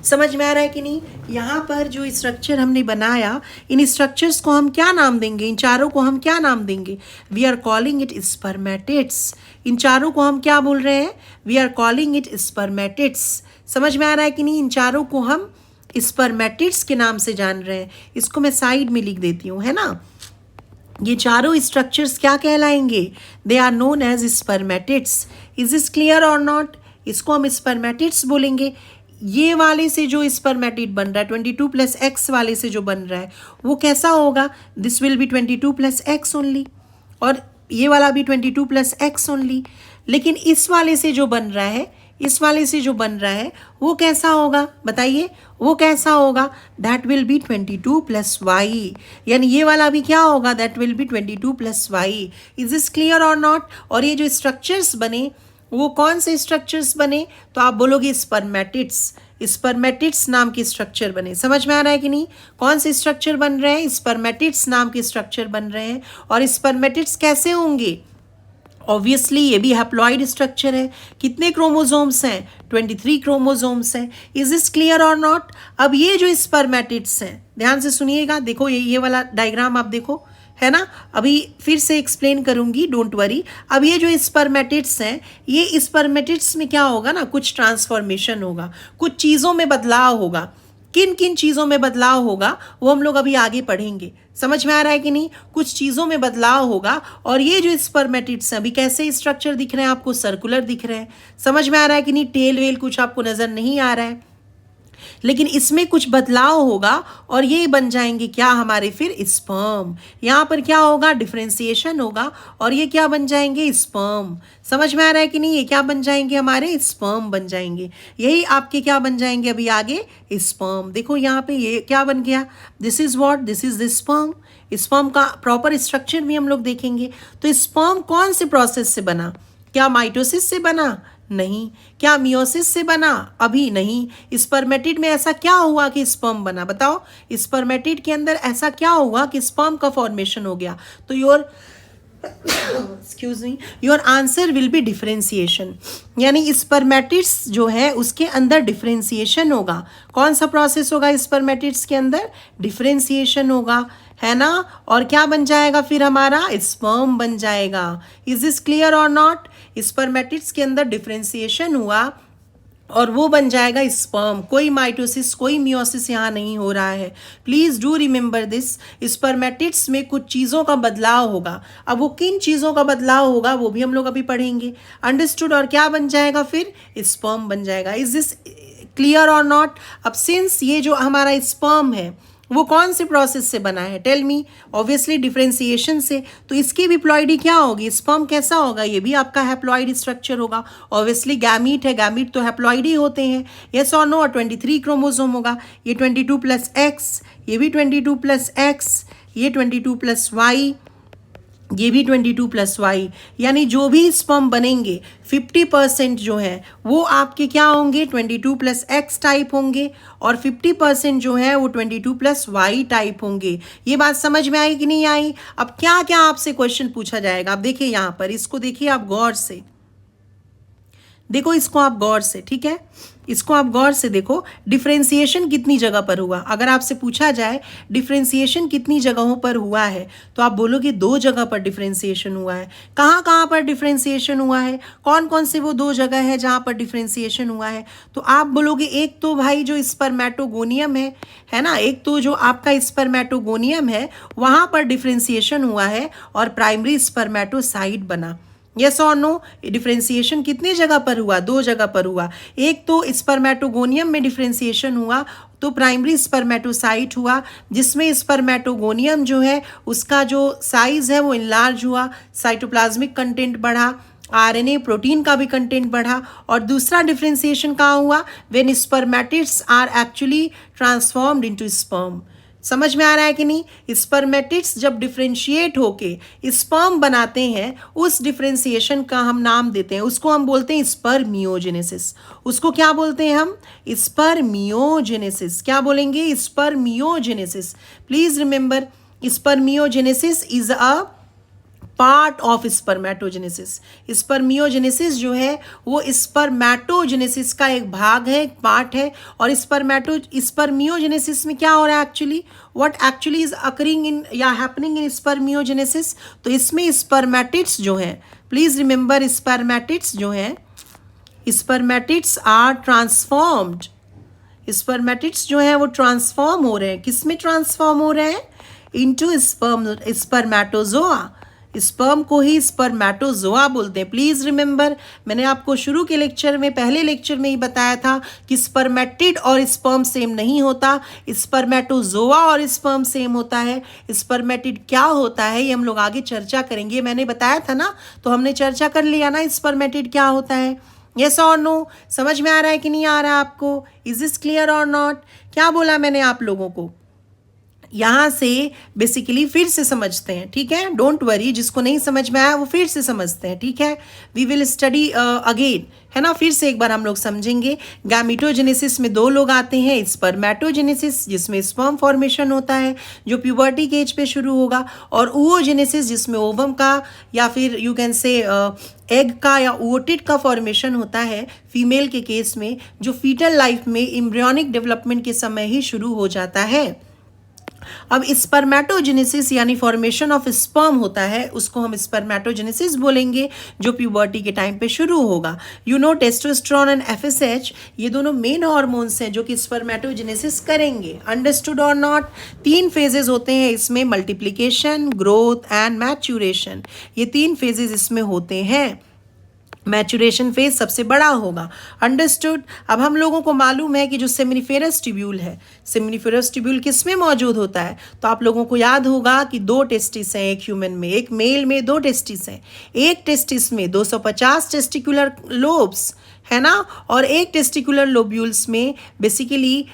समझ में आ रहा है कि नहीं। यहाँ पर जो स्ट्रक्चर हमने बनाया, इन स्ट्रक्चर्स को हम क्या नाम देंगे, इन चारों को हम क्या नाम देंगे, we are calling it spermatids. इन चारों को हम क्या बोल रहे हैं, we are calling it spermatids. समझ में आ रहा है कि नहीं, इन चारों को हम स्पर्मेटिड्स के नाम से जान रहे हैं। इसको मैं साइड में लिख देती हूँ, है ना। ये चारों स्ट्रक्चर्स क्या कहलाएंगे, they are known as spermatids. Is is clear और नॉट। इसको हम स्पर्मेटिड्स बोलेंगे। ये वाले से जो स्पर्मेटिड बन रहा है 22+X वाले से जो बन रहा है वो कैसा होगा, this will be 22+X only, और ये वाला भी 22+X ओनली। लेकिन इस वाले से जो बन रहा है, इस वाले से जो बन रहा है वो कैसा होगा, बताइए वो कैसा होगा, दैट विल बी 22+Y। यानी ये वाला भी क्या होगा, that will B 22+Y। Is this clear और नॉट। और ये जो स्ट्रक्चर्स बने वो कौन से स्ट्रक्चर्स बने, तो आप बोलोगे स्पर्मेटिड्स। स्पर्मेटिड्स नाम के स्ट्रक्चर बने। समझ में आ रहा है कि नहीं? कौन से स्ट्रक्चर बन रहे हैं? स्पर्मेटिड्स नाम के स्ट्रक्चर बन रहे हैं। और स्पर्मेटिड्स कैसे होंगे? ऑब्वियसली ये भी हैप्लॉइड स्ट्रक्चर है। कितने क्रोमोसोम्स हैं? 23 क्रोमोसोम्स हैं। इज दिस क्लियर और नॉट? अब ये जो स्पर्मेटिड्स हैं, ध्यान से सुनिएगा, देखो ये वाला डायग्राम आप देखो, है ना? अभी फिर से एक्सप्लेन करूंगी, डोंट वरी। अब ये जो स्पर्मेटिड्स हैं, ये स्पर्मेटिड्स में क्या होगा ना, कुछ ट्रांसफॉर्मेशन होगा, कुछ चीज़ों में बदलाव होगा। किन किन चीज़ों में बदलाव होगा वो हम लोग अभी आगे पढ़ेंगे। समझ में आ रहा है कि नहीं? कुछ चीज़ों में बदलाव होगा। और ये जो स्पर्मेटिड्स हैं, अभी कैसे स्ट्रक्चर दिख रहे हैं आपको? सर्कुलर दिख रहे हैं। समझ में आ रहा है कि नहीं? टेल वेल कुछ आपको नज़र नहीं आ रहा है, लेकिन इसमें कुछ बदलाव होगा और ये बन जाएंगे क्या हमारे फिर? स्पर्म। यहाँ पर क्या होगा? डिफरेंशिएशन होगा और ये क्या बन जाएंगे? स्पर्म। समझ में आ रहा है कि नहीं? ये क्या बन जाएंगे? हमारे स्पर्म बन जाएंगे। यही आपके क्या बन जाएंगे अभी आगे? स्पर्म। देखो यहाँ पे ये क्या बन गया? This is what? This is the sperm. Sperm का प्रॉपर स्ट्रक्चर भी हम लोग देखेंगे। तो स्पर्म कौन से प्रोसेस से बना? क्या माइटोसिस से बना? नहीं। क्या मियोसिस से बना? अभी नहीं। स्पर्मेटिड में ऐसा क्या हुआ कि स्पर्म बना? बताओ, स्पर्मेटिड के अंदर ऐसा क्या हुआ कि स्पर्म का फॉर्मेशन हो गया? तो your excuse me, your answer will be differentiation. यानी स्पर्मेटिड्स जो है उसके अंदर डिफरेंशिएशन होगा। कौन सा प्रोसेस होगा स्पर्मेटिड्स के अंदर? डिफरेंशिएशन होगा, है ना? और क्या बन जाएगा फिर? हमारा स्पर्म बन जाएगा। इज दिस क्लियर और नॉट? स्पर्मेटिड्स के अंदर डिफरेंशिएशन हुआ और वो बन जाएगा स्पर्म। कोई माइटोसिस, कोई मियोसिस यहाँ नहीं हो रहा है। Please do remember this. Spermatids में कुछ चीज़ों का बदलाव होगा। अब वो किन चीज़ों का बदलाव होगा वो भी हम लोग अभी पढ़ेंगे। अंडरस्टूड? और क्या बन जाएगा फिर? स्पर्म बन जाएगा। इज दिस क्लियर और नॉट? अब सिंस ये जो हमारा स्पर्म है वो कौन से प्रोसेस से बना है? Tell me. ऑब्वियसली डिफरेंशिएशन से। तो इसकी भी प्लॉइडी क्या होगी? स्पर्म कैसा होगा? ये भी आपका हैप्लॉइड स्ट्रक्चर होगा। ऑब्वियसली गैमीट है, गैमीट तो हैप्लॉइड ही होते हैं। यस और नो? और 23 क्रोमोसोम होगा। ये 22 प्लस एक्स, ये भी 22 प्लस एक्स, ये 22 प्लस वाई, ये भी 22 प्लस वाई। यानी जो भी स्पर्म बनेंगे 50% जो है वो आपके क्या होंगे? 22 प्लस एक्स टाइप होंगे और 50% जो है वो 22 प्लस वाई टाइप होंगे। ये बात समझ में आई कि नहीं आई? अब क्या क्या आपसे क्वेश्चन पूछा जाएगा? आप देखिए यहाँ पर, इसको देखिए आप गौर से, देखो इसको आप गौर से, ठीक है? इसको आप गौर से देखो। डिफरेंशिएशन कितनी जगह पर हुआ? अगर आपसे पूछा जाए डिफरेंशिएशन कितनी जगहों पर हुआ है तो आप बोलोगे 2 जगह पर डिफरेंशिएशन हुआ है। कहाँ कहाँ पर डिफरेंशिएशन हुआ है? कौन कौन से वो 2 जगह है जहाँ पर डिफरेंशिएशन हुआ है? तो आप बोलोगे एक तो भाई जो स्पर्मेटोगोनियम है ना, एक तो जो आपका स्पर्मेटोगोनियम है वहाँ पर डिफरेंशिएशन हुआ है और प्राइमरी स्पर्मेटोसाइट बना। यस और नो? डिफरेंशिएशन कितनी जगह पर हुआ? 2 जगह पर हुआ। एक तो स्पर्मेटोगोनियम में डिफरेंशिएशन हुआ तो प्राइमरी स्पर्मेटोसाइट हुआ, जिसमें स्पर्मेटोगोनियम जो है उसका जो साइज है वो इनलार्ज हुआ, साइटोप्लाज्मिक कंटेंट बढ़ा, आरएनए प्रोटीन का भी कंटेंट बढ़ा। और दूसरा डिफरेंशिएशन कहाँ हुआ? When spermatids are actually transformed into sperm. समझ में आ रहा है कि नहीं? स्पर्मेटिड्स जब डिफरेंशिएट होके स्पर्म बनाते हैं उस डिफरेंशिएशन का हम नाम देते हैं, उसको हम बोलते हैं स्पर्मियोजेनेसिस। उसको क्या बोलते हैं हम? स्पर्मियोजेनेसिस। क्या बोलेंगे? Spermiogenesis. Please remember, spermiogenesis is a part of spermatogenesis. Spermiogenesis जो है वो स्पर्मेटोजेनेसिस का एक भाग है, एक पार्ट है। और स्पर्मियोजेनेसिस में क्या हो रहा है actually? What actually is occurring in या हैपनिंग इन स्पर्मियोजेनेसिस? तो इसमें स्पर्मेटिड्स जो है, प्लीज रिमेंबर, स्पर्मेटिड्स जो है, स्पर्मेटिड्स आर ट्रांसफॉर्म्ड। स्पर्मेटिड्स जो है वो ट्रांसफॉर्म हो रहे हैं। किस में ट्रांसफॉर्म हो रहे हैं? Into spermatozoa. स्पर्म को ही स्पर्मेटोजोआ बोलते हैं। प्लीज रिमेंबर, मैंने आपको शुरू के लेक्चर में, पहले लेक्चर में ही बताया था कि स्पर्मेटिड और स्पर्म सेम नहीं होता, स्पर्मेटोजोआ और स्पर्म सेम होता है। स्पर्मेटिड क्या होता है ये हम लोग आगे चर्चा करेंगे। मैंने बताया था ना, तो हमने चर्चा कर लिया ना स्पर्मेटिड क्या होता है। यस और नो? समझ में आ रहा है कि नहीं आ रहा है आपको? इज दिस क्लियर और नॉट? क्या बोला मैंने आप लोगों को? यहाँ से बेसिकली फिर से समझते हैं, ठीक है, डोंट वरी, जिसको नहीं समझ में आया वो फिर से समझते हैं, ठीक है, वी विल स्टडी अगेन, है ना, फिर से एक बार हम लोग समझेंगे। गैमेटोजेनेसिस में दो लोग आते हैं, स्पर्मेटोजेनेसिस जिसमें स्पर्म फॉर्मेशन होता है जो प्यूबर्टी के एज पे शुरू होगा, और oogenesis जिसमें ओवम का या फिर यू कैन से एग का या oocyte का फॉर्मेशन होता है फीमेल के केस में, जो फीटल लाइफ में एम्ब्रियोनिक डेवलपमेंट के समय ही शुरू हो जाता है। अब स्पर्मेटोजेनेसिस यानी फॉर्मेशन ऑफ स्पर्म होता है, उसको हम स्पर्मेटोजेनेसिस बोलेंगे, जो प्यूबर्टी के टाइम पे शुरू होगा। You know testosterone and FSH ये दोनों मेन हार्मोन्स हैं जो कि स्पर्मेटोजेनेसिस करेंगे। अंडरस्टूड और नॉट? 3 फेजेस होते हैं इसमें, मल्टीप्लिकेशन, ग्रोथ एंड मैच्यूरेशन, ये 3 फेजेस इसमें होते हैं। मैचुरेशन फेज सबसे बड़ा होगा। अंडरस्टूड? अब हम लोगों को मालूम है कि जो सेमिनिफेरस ट्यूब्यूल है, सेमिनिफेरस ट्यूब्यूल किस में मौजूद होता है? तो आप लोगों को याद होगा कि 2 टेस्टिस हैं एक ह्यूमन में, एक मेल में 2 टेस्टिस हैं। एक टेस्टिस में 250 टेस्टिकुलर लोब्स है ना, और एक टेस्टिकुलर लोब्यूल्स में बेसिकली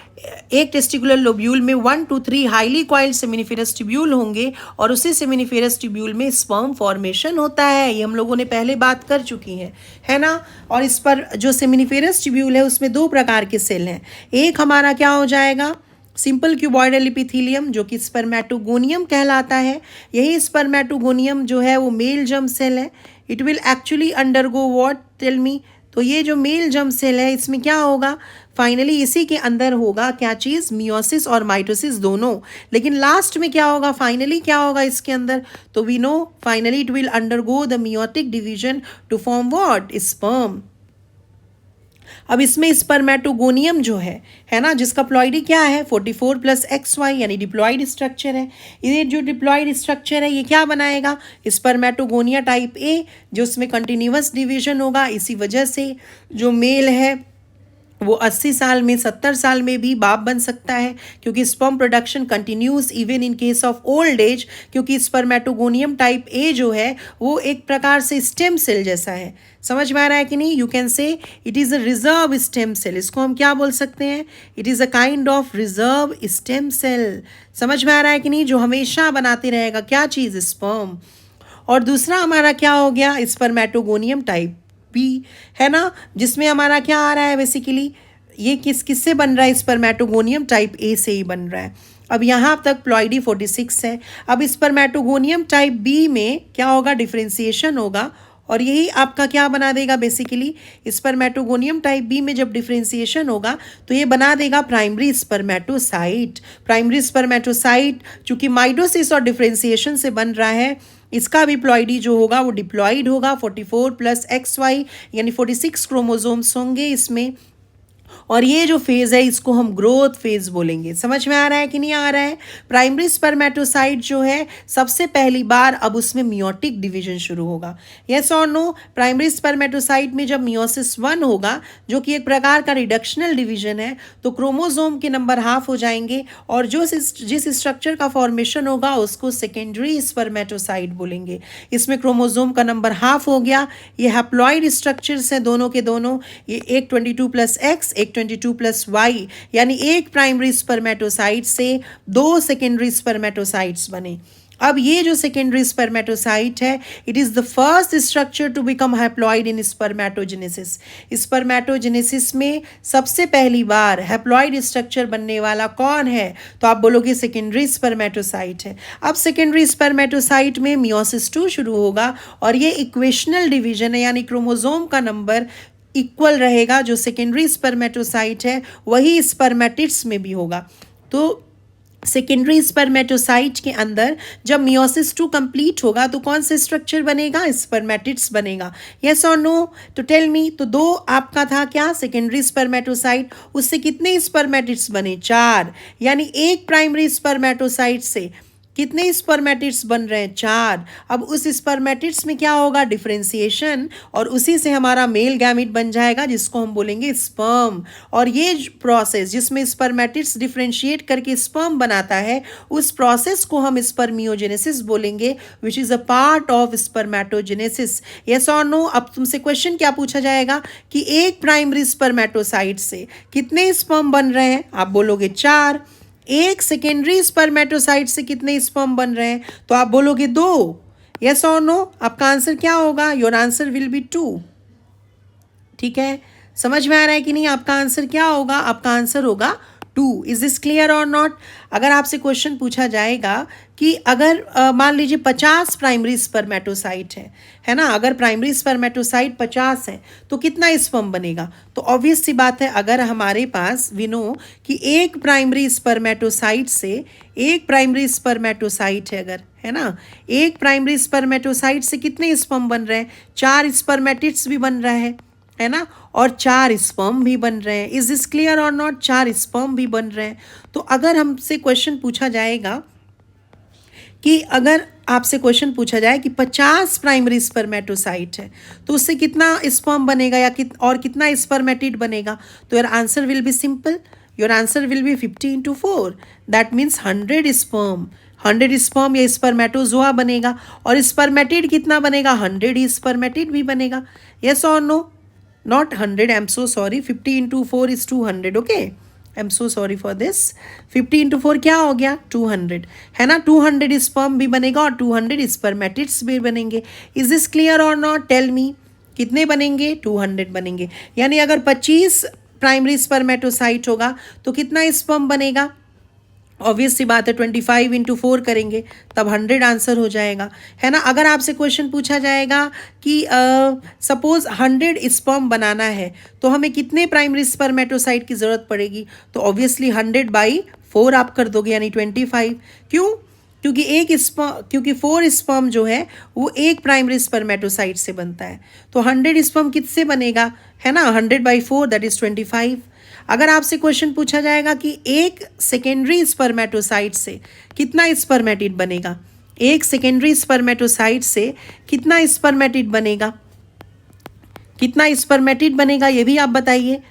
एक टेस्टिकुलर लोब्यूल में 1 to 3 highly coiled seminiferous tubule होंगे, और उसी सेमिनिफेरस ट्यूब्यूल में स्पर्म फॉर्मेशन होता है। ये हम लोगों ने पहले बात कर चुकी हैं, है ना। और इस पर जो सेमिनिफेरस ट्यूब्यूल है उसमें 2 प्रकार के सेल हैं। एक हमारा क्या हो जाएगा, सिंपल क्यूबॉइडल एपिथेलियम जो कि स्पर्मेटोगोनियम कहलाता है। यही स्पर्मेटोगोनियम जो है वो मेल जर्म सेल है। It will actually undergo what, tell me? तो ये जो मेल जर्म सेल है इसमें क्या होगा, फाइनली इसी के अंदर होगा क्या चीज़, मियोसिस और माइटोसिस दोनों। लेकिन लास्ट में क्या होगा, फाइनली क्या होगा इसके अंदर, तो we know finally it will undergo the meiotic division to form what, sperm. अब इसमें स्पर्मेटोगोनियम जो है ना, जिसका प्लॉइडी क्या है 44 + XY यानी डिप्लॉइड स्ट्रक्चर है। ये जो डिप्लॉइड स्ट्रक्चर है ये क्या बनाएगा, स्पर्मेटोगोनिया टाइप ए, जो उसमें कंटिन्यूअस डिवीजन होगा। इसी वजह से जो मेल है वो 80 साल में 70 साल में भी बाप बन सकता है, क्योंकि sperm production continuous even in case of old age, क्योंकि स्पर्मेटोगोनियम टाइप ए जो है वो एक प्रकार से स्टेम सेल जैसा है। समझ में आ रहा है कि नहीं? You can say it is a reserve stem cell. इसको हम क्या बोल सकते हैं, it is a kind of reserve stem cell. समझ में आ रहा है कि नहीं? जो हमेशा बनाते रहेगा क्या चीज़, स्पर्म। और दूसरा हमारा क्या हो गया, स्पर्मेटोगोनियम टाइप बी, है ना, जिसमें हमारा क्या आ रहा है, बेसिकली ये किससे बन रहा है, स्पर्मेटोगोनियम टाइप ए से ही बन रहा है। अब यहाँ तक प्लॉइडी 46 है। अब स्पर्मेटोगोनियम टाइप बी में क्या होगा, डिफ्रेंसिएशन होगा, और यही आपका क्या बना देगा, बेसिकली स्पर्मेटोगोनियम टाइप बी में जब डिफ्रेंसिएशन होगा तो ये बना देगा प्राइमरी स्पर्मेटोसाइट। प्राइमरी स्पर्मेटोसाइट चूंकि माइटोसिस और डिफ्रेंसिएशन से बन रहा है, इसका भी प्लॉइडी जो होगा वो डिप्लॉइड होगा। 44 + XY यानी 46 क्रोमोसोम्स होंगे इसमें, और ये जो फेज़ है इसको हम ग्रोथ फेज़ बोलेंगे। समझ में आ रहा है कि नहीं आ रहा है? प्राइमरी स्पर्मेटोसाइट जो है सबसे पहली बार अब उसमें मियोटिक डिवीजन शुरू होगा। यस और नो? प्राइमरी स्पर्मेटोसाइट में जब मियोसिस 1 होगा, जो कि एक प्रकार का रिडक्शनल डिवीजन है, तो क्रोमोसोम के नंबर हाफ हो जाएंगे, और जो जिस स्ट्रक्चर का फॉर्मेशन होगा उसको सेकेंडरी स्पर्मेटोसाइट बोलेंगे। इसमें क्रोमोसोम का नंबर हाफ हो गया। ये हैप्लॉइड स्ट्रक्चर्स हैं दोनों के दोनों, ये एक 22 + X, एक 22 + Y, यानी एक प्राइमरी स्पर्मेटोसाइट से 2 सेकेंडरी स्पर्मेटोसाइट्स बने। अब ये जो सेकेंडरी स्पर्मेटोसाइट है, it is the first structure to become haploid in spermatogenesis. Spermatogenesis में सबसे पहली बार हैप्लॉइड स्ट्रक्चर बनने वाला कौन है, तो आप बोलोगे सेकेंडरी स्पर्मेटोसाइट है। अब सेकेंडरी स्पर्मेटोसाइट में मियोसिस 2 शुरू होगा, और ये इक्वेशनल डिवीजन है, यानी क्रोमोसोम का नंबर इक्वल रहेगा। जो सेकेंडरी स्पर्मेटोसाइट है वही स्पर्मेटिड्स में भी होगा। तो सेकेंडरी स्पर्मेटोसाइट के अंदर जब मियोसिस 2 कंप्लीट होगा तो कौन सा स्ट्रक्चर बनेगा, स्पर्मेटिड्स बनेगा। यस और नो? तो टेल मी। तो 2 आपका था क्या, सेकेंडरी स्पर्मेटोसाइट, उससे कितने स्पर्मेटिड्स बने, 4, यानी एक प्राइमरी स्पर्मेटोसाइट से कितने स्पर्मेटिड्स बन रहे हैं, 4। अब उस स्पर्मेटिड्स में क्या होगा, डिफ्रेंसिएशन, और उसी से हमारा मेल गैमिट बन जाएगा जिसको हम बोलेंगे स्पर्म। और ये प्रोसेस जिसमें स्पर्मेटिड्स डिफ्रेंशिएट करके स्पर्म बनाता है, उस प्रोसेस को हम स्पर्मियोजेनेसिस बोलेंगे, विच is a part of spermatogenesis. Yes और नो? अब तुमसे क्वेश्चन क्या पूछा जाएगा कि एक प्राइमरी स्पर्मेटोसाइट से कितने स्पर्म बन रहे हैं, आप बोलोगे 4। एक सेकेंडरी स्पर्मेटोसाइट से कितने स्पर्म बन रहे हैं? तो आप बोलोगे 2। यस और नो? आपका आंसर क्या होगा? Your answer will be 2। ठीक है, समझ में आ रहा है कि नहीं? आपका आंसर क्या होगा? आपका आंसर होगा 2। इज दिस क्लियर और नॉट? अगर आपसे क्वेश्चन पूछा जाएगा कि अगर मान लीजिए 50 प्राइमरी स्पर्मेटोसाइट है ना, अगर प्राइमरी स्पर्मेटोसाइट 50 है तो कितना स्पर्म बनेगा? तो ऑब्वियस सी बात है, अगर हमारे पास वी नो कि एक प्राइमरी स्पर्मेटोसाइट है, अगर है ना, एक प्राइमरी स्पर्मेटोसाइट से कितने स्पर्म बन रहे हैं? 4 स्पर्मेटिड्स भी बन रहा है ना, और 4 स्पर्म भी बन रहे हैं। इज दिस क्लियर और नॉट? 4 स्पर्म भी बन रहे हैं। तो अगर हमसे क्वेश्चन पूछा जाएगा कि अगर आपसे क्वेश्चन पूछा जाए कि 50 प्राइमरी स्पर्मेटोसाइट है तो उससे कितना स्पर्म बनेगा या और कितना स्पर्मेटिड बनेगा? तो your answer will be simple, your answer will be 50 × 4, that means 100 sperm. 100 sperm या स्पर्मेटोजोआ बनेगा, और स्पर्मेटिड कितना बनेगा? 100 स्पर्मेटिड भी बनेगा। यस और no? Not 100, I'm so sorry, 50 × 4 is 200, okay? I'm so sorry for this. 50 × 4 क्या हो गया? 200, है ना? 200 स्पर्म भी बनेगा और 200 स्पर्मेटिड्स भी बनेंगे। इज दिस क्लियर और नॉट? टेल मी, कितने बनेंगे? 200 बनेंगे। यानी अगर 25 प्राइमरी स्पर्मेटोसाइट होगा तो कितना स्पर्म बनेगा? ऑब्वियस सी बात है, 25 × 4 करेंगे तब 100 आंसर हो जाएगा, है ना। अगर आपसे क्वेश्चन पूछा जाएगा कि सपोज 100 स्पर्म बनाना है तो हमें कितने प्राइमरी स्पर्मेटोसाइट की ज़रूरत पड़ेगी? तो ऑब्वियसली 100/4 आप कर दोगे, यानी 25। क्यों? क्योंकि 4 स्पर्म जो है वो एक प्राइमरी स्पर्मेटोसाइट से बनता है, तो 100 स्पर्म किससे बनेगा, है ना? 100/4 दैट इज़ 25। अगर आपसे क्वेश्चन पूछा जाएगा कि एक सेकेंडरी स्पर्मेटोसाइट से कितना स्पर्मेटिड बनेगा, एक सेकेंडरी स्पर्मेटोसाइट से कितना स्पर्मेटिड बनेगा, कितना स्पर्मेटिड बनेगा ये भी आप बताइए,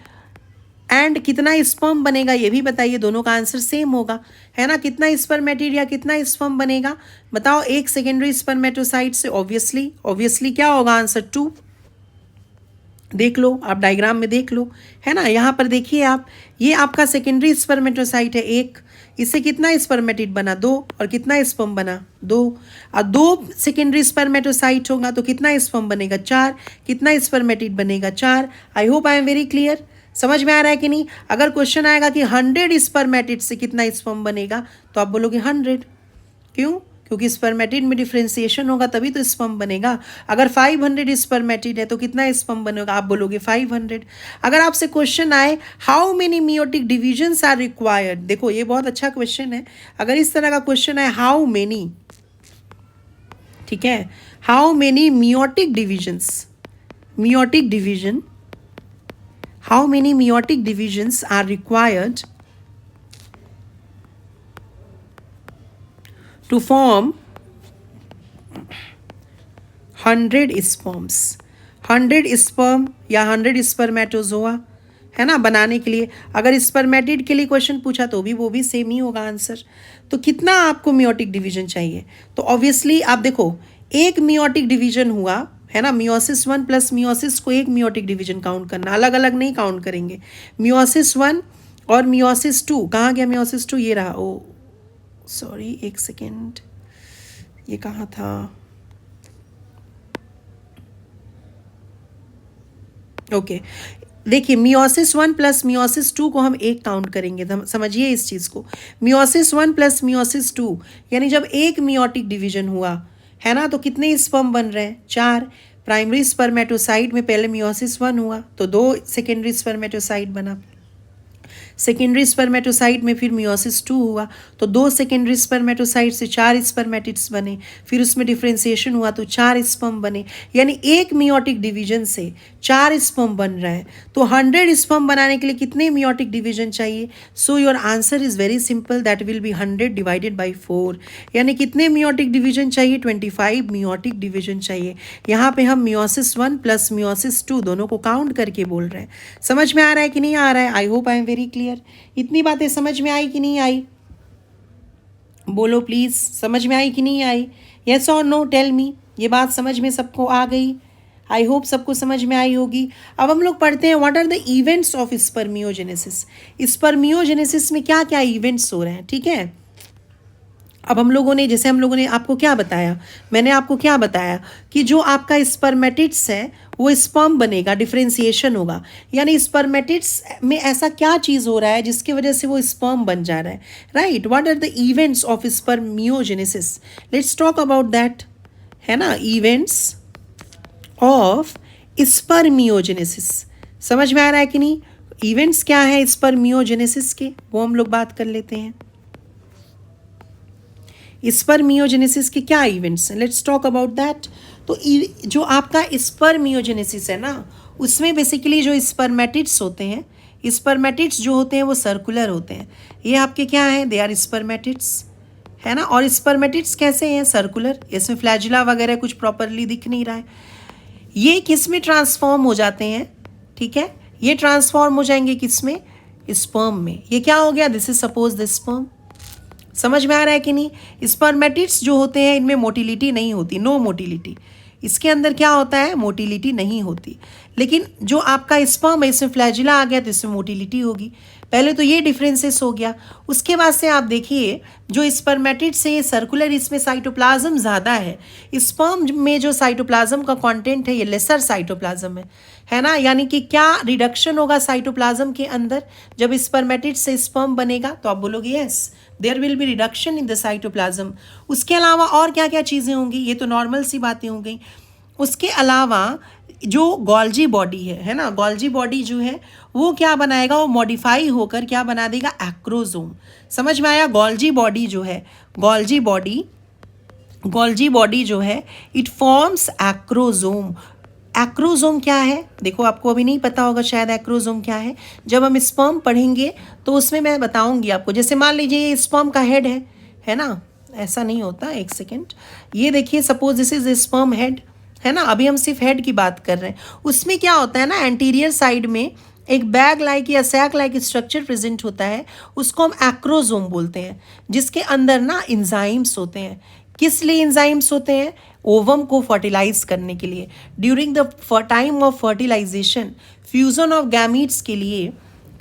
एंड कितना स्पर्म बनेगा ये भी बताइए। दोनों का आंसर सेम होगा, है ना। कितना स्पर्मेटिड या कितना स्पर्म बनेगा बताओ एक सेकेंडरी स्पर्मेटोसाइट से? ऑब्वियसली क्या होगा आंसर? 2। देख लो, आप डायग्राम में देख लो, है ना। यहाँ पर देखिए आप, ये आपका सेकेंडरी स्पर्मेटोसाइट है एक, इससे कितना स्पर्मेटिड बना? 2। और कितना स्पर्म बना? 2। और 2 सेकेंडरी स्पर्मेटोसाइट होगा तो कितना स्पर्म बनेगा? 4। कितना स्पर्मेटिड बनेगा? 4। आई hope I am very clear. समझ में आ रहा है कि नहीं? अगर क्वेश्चन आएगा कि 100 स्पर्मेटिड से कितना स्पर्म बनेगा तो आप बोलोगे 100। क्यों? क्योंकि स्पर्मेटिड में डिफ्रेंसिएशन होगा तभी तो स्पर्म बनेगा। अगर 500 स्पर्मेटिड है तो कितना स्पर्म बनेगा? आप बोलोगे 500। अगर आपसे क्वेश्चन आए how many meiotic divisions are required, देखो ये बहुत अच्छा क्वेश्चन है। अगर इस तरह का क्वेश्चन आए हाउ मेनी, ठीक है, how many meiotic division, how many meiotic divisions are required to form 100 sperms, 100 sperm या 100 स्पर्मेटोजोआ, है ना, बनाने के लिए। अगर स्पर्मेटिड के लिए क्वेश्चन पूछा तो भी वो भी सेम ही होगा आंसर। तो कितना आपको मियोटिक डिवीजन चाहिए? तो ऑब्वियसली आप देखो, एक मियोटिक डिवीजन हुआ, है ना, मियोसिस 1 प्लस मियोसिस को एक मियोटिक डिवीजन काउंट करना, अलग अलग नहीं काउंट करेंगे। मियोसिस 1 और मियोसिस 2, कहाँ गया मियोसिस 2? ये रहा। ओ सॉरी, एक सेकेंड, ये कहाँ था? ओके, देखिए मियोसिस 1 प्लस मियोसिस 2 को हम एक काउंट करेंगे, समझिए इस चीज़ को। मियोसिस 1 प्लस मियोसिस 2 यानी जब एक मियोटिक डिवीजन हुआ, है ना, तो कितने स्पर्म बन रहे हैं? 4। प्राइमरी स्पर्मेटोसाइट में पहले मियोसिस 1 हुआ तो 2 सेकेंडरी स्पर्मेटोसाइट बना, सेकेंडरी स्पर्मेटोसाइट में फिर मियोसिस 2 हुआ तो 2 सेकेंडरी स्पर्मेटोसाइट से 4 स्पर्मेटिड्स बने, फिर उसमें डिफ्रेंसिएशन हुआ तो 4 स्पर्म बने, यानी एक मियोटिक डिवीजन से 4 स्पर्म बन रहा है। तो 100 स्पर्म बनाने के लिए कितने मियोटिक डिवीजन चाहिए? So your answer is very simple, that will B 100 divided by 4। यानी कितने मियोटिक डिवीजन चाहिए? 25 मियोटिक डिवीजन चाहिए। यहाँ पे हम मियोसिस 1 प्लस मियोसिस 2 दोनों को काउंट करके बोल रहे हैं। समझ में आ रहा है कि नहीं आ रहा है? आई hope I am very clear. इतनी बातें समझ में आई कि नहीं आई? बोलो प्लीज, समझ में आई कि नहीं आई? यस और नो, टेल मी। ये बात समझ में सबको आ गई? आई होप सबको समझ में आई होगी। अब हम लोग पढ़ते हैं what are the events of spermiogenesis. Spermiogenesis में क्या क्या इवेंट्स हो रहे हैं, ठीक है। अब हम लोगों ने, जैसे हम लोगों ने आपको क्या बताया, मैंने आपको क्या बताया कि जो आपका स्पर्मेटिड्स है वो स्पर्म बनेगा, डिफरेंशिएशन होगा, यानी स्पर्मेटिड्स में ऐसा क्या चीज़ हो रहा है जिसकी वजह से वो स्पर्म बन जा रहा है, right. What are the events of spermiogenesis, let's talk about that, है ना, इवेंट्स ऑफ स्पर्मियोजेनेसिस। समझ में आ रहा है कि नहीं, इवेंट्स क्या है स्पर्मियोजेनेसिस के, वो हम लोग बात कर लेते हैं। स्पर्मियोजेनेसिस के क्या इवेंट्स हैं, लेट्स टॉक अबाउट दैट। तो जो आपका स्पर्मियोजेनेसिस है ना, उसमें बेसिकली जो स्पर्मेटिड्स होते हैं, स्पर्मेटिड्स जो होते हैं वो सर्कुलर होते हैं। ये आपके क्या हैं, दे आर स्पर्मेटिड्स, है ना। और स्पर्मेटिड्स कैसे हैं, सर्कुलर, इसमें फ्लैजिला वगैरह कुछ प्रॉपरली दिख नहीं रहा है। ये किस में ट्रांसफॉर्म हो जाते हैं, ठीक है, ये ट्रांसफॉर्म हो जाएंगे किस में, स्पर्म में। ये क्या हो गया, this is suppose the sperm. समझ में आ रहा है कि नहीं। स्पर्मेटिड्स जो होते हैं इनमें मोटिलिटी नहीं होती, नो मोटिलिटी, इसके अंदर क्या होता है, मोटिलिटी नहीं होती। लेकिन जो आपका स्पर्म है इसमें फ्लैजिला आ गया तो इसमें मोटिलिटी होगी। पहले तो ये डिफरेंसेस हो गया। उसके बाद से आप देखिए जो स्पर्मेटिड्स है ये सर्कुलर, इसमें साइटोप्लाज्म ज़्यादा है। स्पर्म में जो साइटोप्लाज्म का कंटेंट है ये लेसर साइटोप्लाज्म है ना। यानी कि क्या रिडक्शन होगा साइटोप्लाज्म के अंदर, जब स्पर्मेटिड से स्पर्म बनेगा तो आप बोलोगे yes there will be reduction in the cytoplasm. उसके अलावा और क्या क्या चीज़ें होंगी, ये तो नॉर्मल सी बातें हो गई। उसके अलावा जो गॉल्जी बॉडी है ना, गॉल्जी बॉडी जो है वो क्या बनाएगा, वो मॉडिफाई होकर क्या बना देगा, एक्रोजोम। समझ में आया। गॉल्जी बॉडी जो है, गॉल्जी बॉडी जो है इट फॉर्म्स एक्रोजोम। एक्रोजोम क्या है, देखो आपको अभी नहीं पता होगा शायद एक्रोजोम क्या है। जब हम स्पर्म पढ़ेंगे तो उसमें मैं बताऊंगी आपको। जैसे मान लीजिए ये स्पर्म का हेड है ना, ऐसा नहीं होता, एक सेकेंड, ये देखिए suppose this is sperm head, है ना। अभी हम सिर्फ हेड की बात कर रहे हैं। उसमें क्या होता है ना, एंटीरियर साइड में एक बैग लाइक या सैक लाइक स्ट्रक्चर प्रेजेंट होता है, उसको हम एक्रोजोम बोलते हैं, जिसके अंदर ना इंजाइम्स होते हैं। किस लिए इंजाइम्स होते हैं, ओवम को फर्टिलाइज करने के लिए। During the time of fertilisation, fusion of gametes के लिए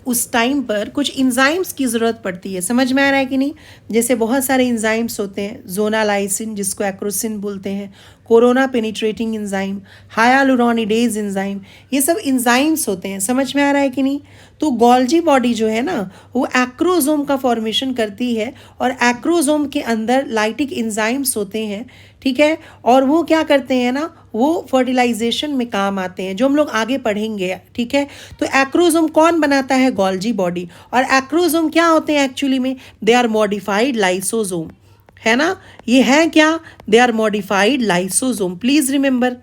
उस टाइम पर कुछ इंजाइम्स की ज़रूरत पड़ती है। समझ में आ रहा है कि नहीं। जैसे बहुत सारे इंजाइम्स होते हैं, जोनालाइसिन जिसको एक्रोसिन बोलते हैं, कोरोना पेनिट्रेटिंग इंजाइम, हायालुरोनिडेज इंजाइम, ये सब इंजाइम्स होते हैं। समझ में आ रहा है कि नहीं। तो गॉल्जी बॉडी जो है ना वो एक्रोजोम का फॉर्मेशन करती है और एक्रोजोम के अंदर लाइटिक इंजाइम्स होते हैं, ठीक है। और वो क्या करते हैं ना, वो फर्टिलाइजेशन में काम आते हैं, जो हम लोग आगे पढ़ेंगे, ठीक है। तो एक्रोजोम कौन बनाता है, गॉल्जी बॉडी। और एक्रोजोम क्या होते हैं एक्चुअली में, दे आर मॉडिफाइड लाइसोजोम, है ना। ये है क्या, they are modified lysosome. Please remember,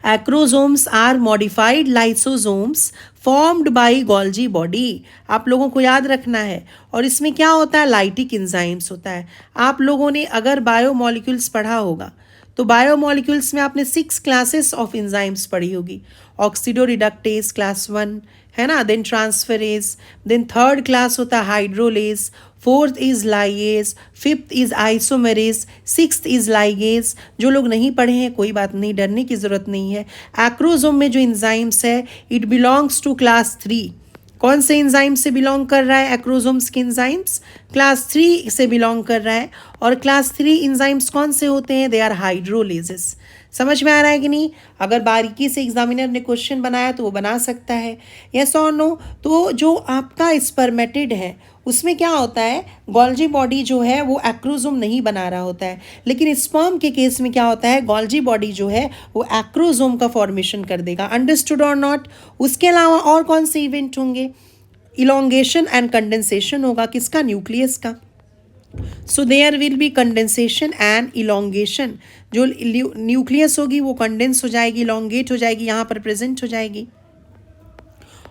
acrosomes are modified lysosomes formed by Golgi body. आप लोगों को याद रखना है। और इसमें क्या होता है, लाइटिक इंजाइम्स होता है। आप लोगों ने अगर बायोमोलिक्यूल्स पढ़ा होगा तो बायोमोलिक्यूल्स में आपने 6 क्लासेस ऑफ इंजाइम्स पढ़ी होगी। ऑक्सीडो रिडक्टेज क्लास 1, है ना, then transferase, then third class होता है hydrolase, fourth is ligase, fifth is isomerase, sixth is ligase. जो लोग नहीं पढ़े हैं कोई बात नहीं, डरने की ज़रूरत नहीं है। एक्रोजोम में जो इंजाइम्स है इट बिलोंग्स टू क्लास 3। कौन से इंजाइम से बिलोंग कर रहा है, एक्रोजोम्स के इंजाइम्स क्लास 3 से बिलोंग कर रहा है। और क्लास 3 इंजाइम्स कौन से होते हैं, दे आर हाइड्रोलेजेस। समझ में आ रहा है कि नहीं। अगर बारीकी से एग्जामिनर ने क्वेश्चन बनाया तो वो बना सकता है, यस और नो। तो जो आपका स्पर्मेटिड है उसमें क्या होता है, गॉल्जी बॉडी जो है वो एक्रोजोम नहीं बना रहा होता है, लेकिन स्पर्म के केस में क्या होता है, गॉल्जी बॉडी जो है वो एक्रोजोम का फॉर्मेशन कर देगा। अंडरस्टूड और नॉट। उसके अलावा और कौन से इवेंट होंगे, इलोंगेशन एंड कंडेंसेशन होगा, किसका, न्यूक्लियस का। So there will be condensation and elongation. जो न्यूक्लियस होगी वो कंडेंस हो जाएगी, इलोंगेट हो जाएगी, यहाँ पर प्रेजेंट हो जाएगी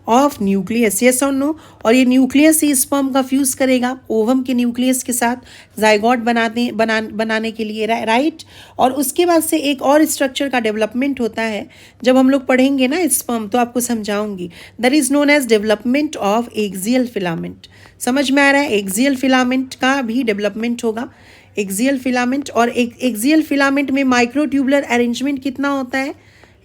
ऑफ न्यूक्लियस, यस और नो। और ये न्यूक्लियस ही स्पर्म का फ्यूज करेगा ओवम के न्यूक्लियस के साथ जाइगोट बनाने के लिए, राइट। और उसके बाद से एक और स्ट्रक्चर का डेवलपमेंट होता है, जब हम लोग पढ़ेंगे ना स्पर्म तो आपको समझाऊंगी। That is known as development of axial filament. समझ में आ रहा है, एक्सियल फिलामेंट का भी डेवलपमेंट होगा, एक्सियल फिलामेंट। और एक्सियल फिलामेंट में माइक्रोट्यूबुलर अरेंजमेंट कितना होता है,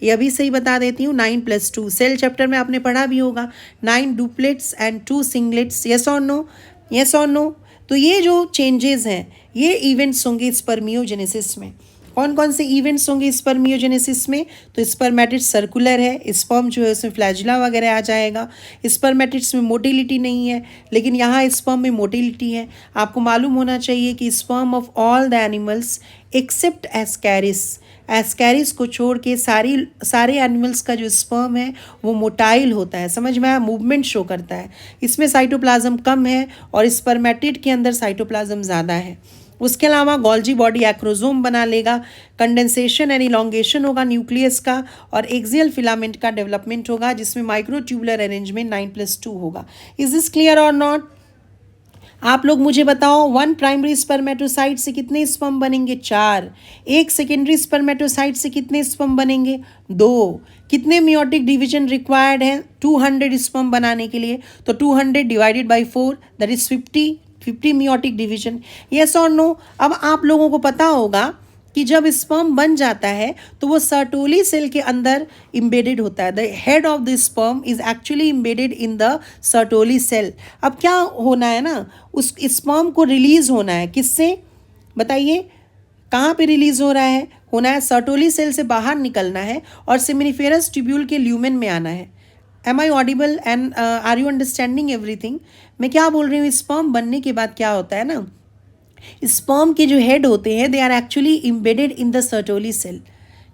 ये अभी सही बता देती हूँ, 9+2। सेल चैप्टर में आपने पढ़ा भी होगा, 9 डुप्लेट्स एंड 2 सिंगलेट्स। यस और नो, यस और नो। तो ये जो चेंजेस हैं ये इवेंट्स होंगे स्पर्मियोजेनेसिस में। कौन कौन से इवेंट्स होंगे स्पर्मियोजेनेसिस में? तो स्पर्मेटिड सर्कुलर है, स्पर्म जो है उसमें फ्लैजिला वगैरह आ जाएगा। स्पर्मेटिड्स में मोटिलिटी नहीं है, लेकिन यहाँ स्पर्म में मोटिलिटी है। आपको मालूम होना चाहिए कि sperm of all the animals except Ascaris, Ascaris को छोड़ के सारे एनिमल्स का जो स्पर्म है वो मोटाइल होता है। समझ में आया? मूवमेंट शो करता है। इसमें साइटोप्लाज्म कम है और स्पर्मेटिड के अंदर साइटोप्लाज्म ज़्यादा है। उसके अलावा गोल्जी बॉडी एक्रोजोम बना लेगा, कंडेंसेशन एंड इलोंगेशन होगा न्यूक्लियस का, और एक्सियल फिलामेंट का डेवलपमेंट होगा जिसमें माइक्रोट्यूबुलर अरेंजमेंट 9+2 होगा। इज दिस क्लियर और नॉट? आप लोग मुझे बताओ, 1 प्राइमरी स्पर्मेटोसाइट से कितने स्पर्म बनेंगे? 4। 1 सेकेंडरी स्पर्मेटोसाइट से कितने स्पर्म बनेंगे? 2। कितने मियोटिक डिवीजन रिक्वायर्ड है 200 स्पर्म बनाने के लिए? तो 200 divided by 4 that is 50 meiotic division. Yes और नो? अब आप लोगों को पता होगा कि जब स्पर्म बन जाता है तो वो सर्टोली सेल के अंदर इम्बेडेड होता है। The head of the sperm is actually embedded in the Sertoli cell. अब क्या होना है ना, उस स्पर्म को रिलीज होना है किससे? बताइए, कहाँ पे रिलीज हो रहा है? होना है सर्टोली सेल से बाहर निकलना है और सेमिनिफेरस ट्यूब्यूल के ल्यूमेन में आना है। Am I audible and are you understanding everything? मैं क्या बोल रही हूँ, स्पर्म बनने के बाद क्या होता है ना, स्पर्म के जो हेड होते हैं they are actually embedded in the Sertoli cell,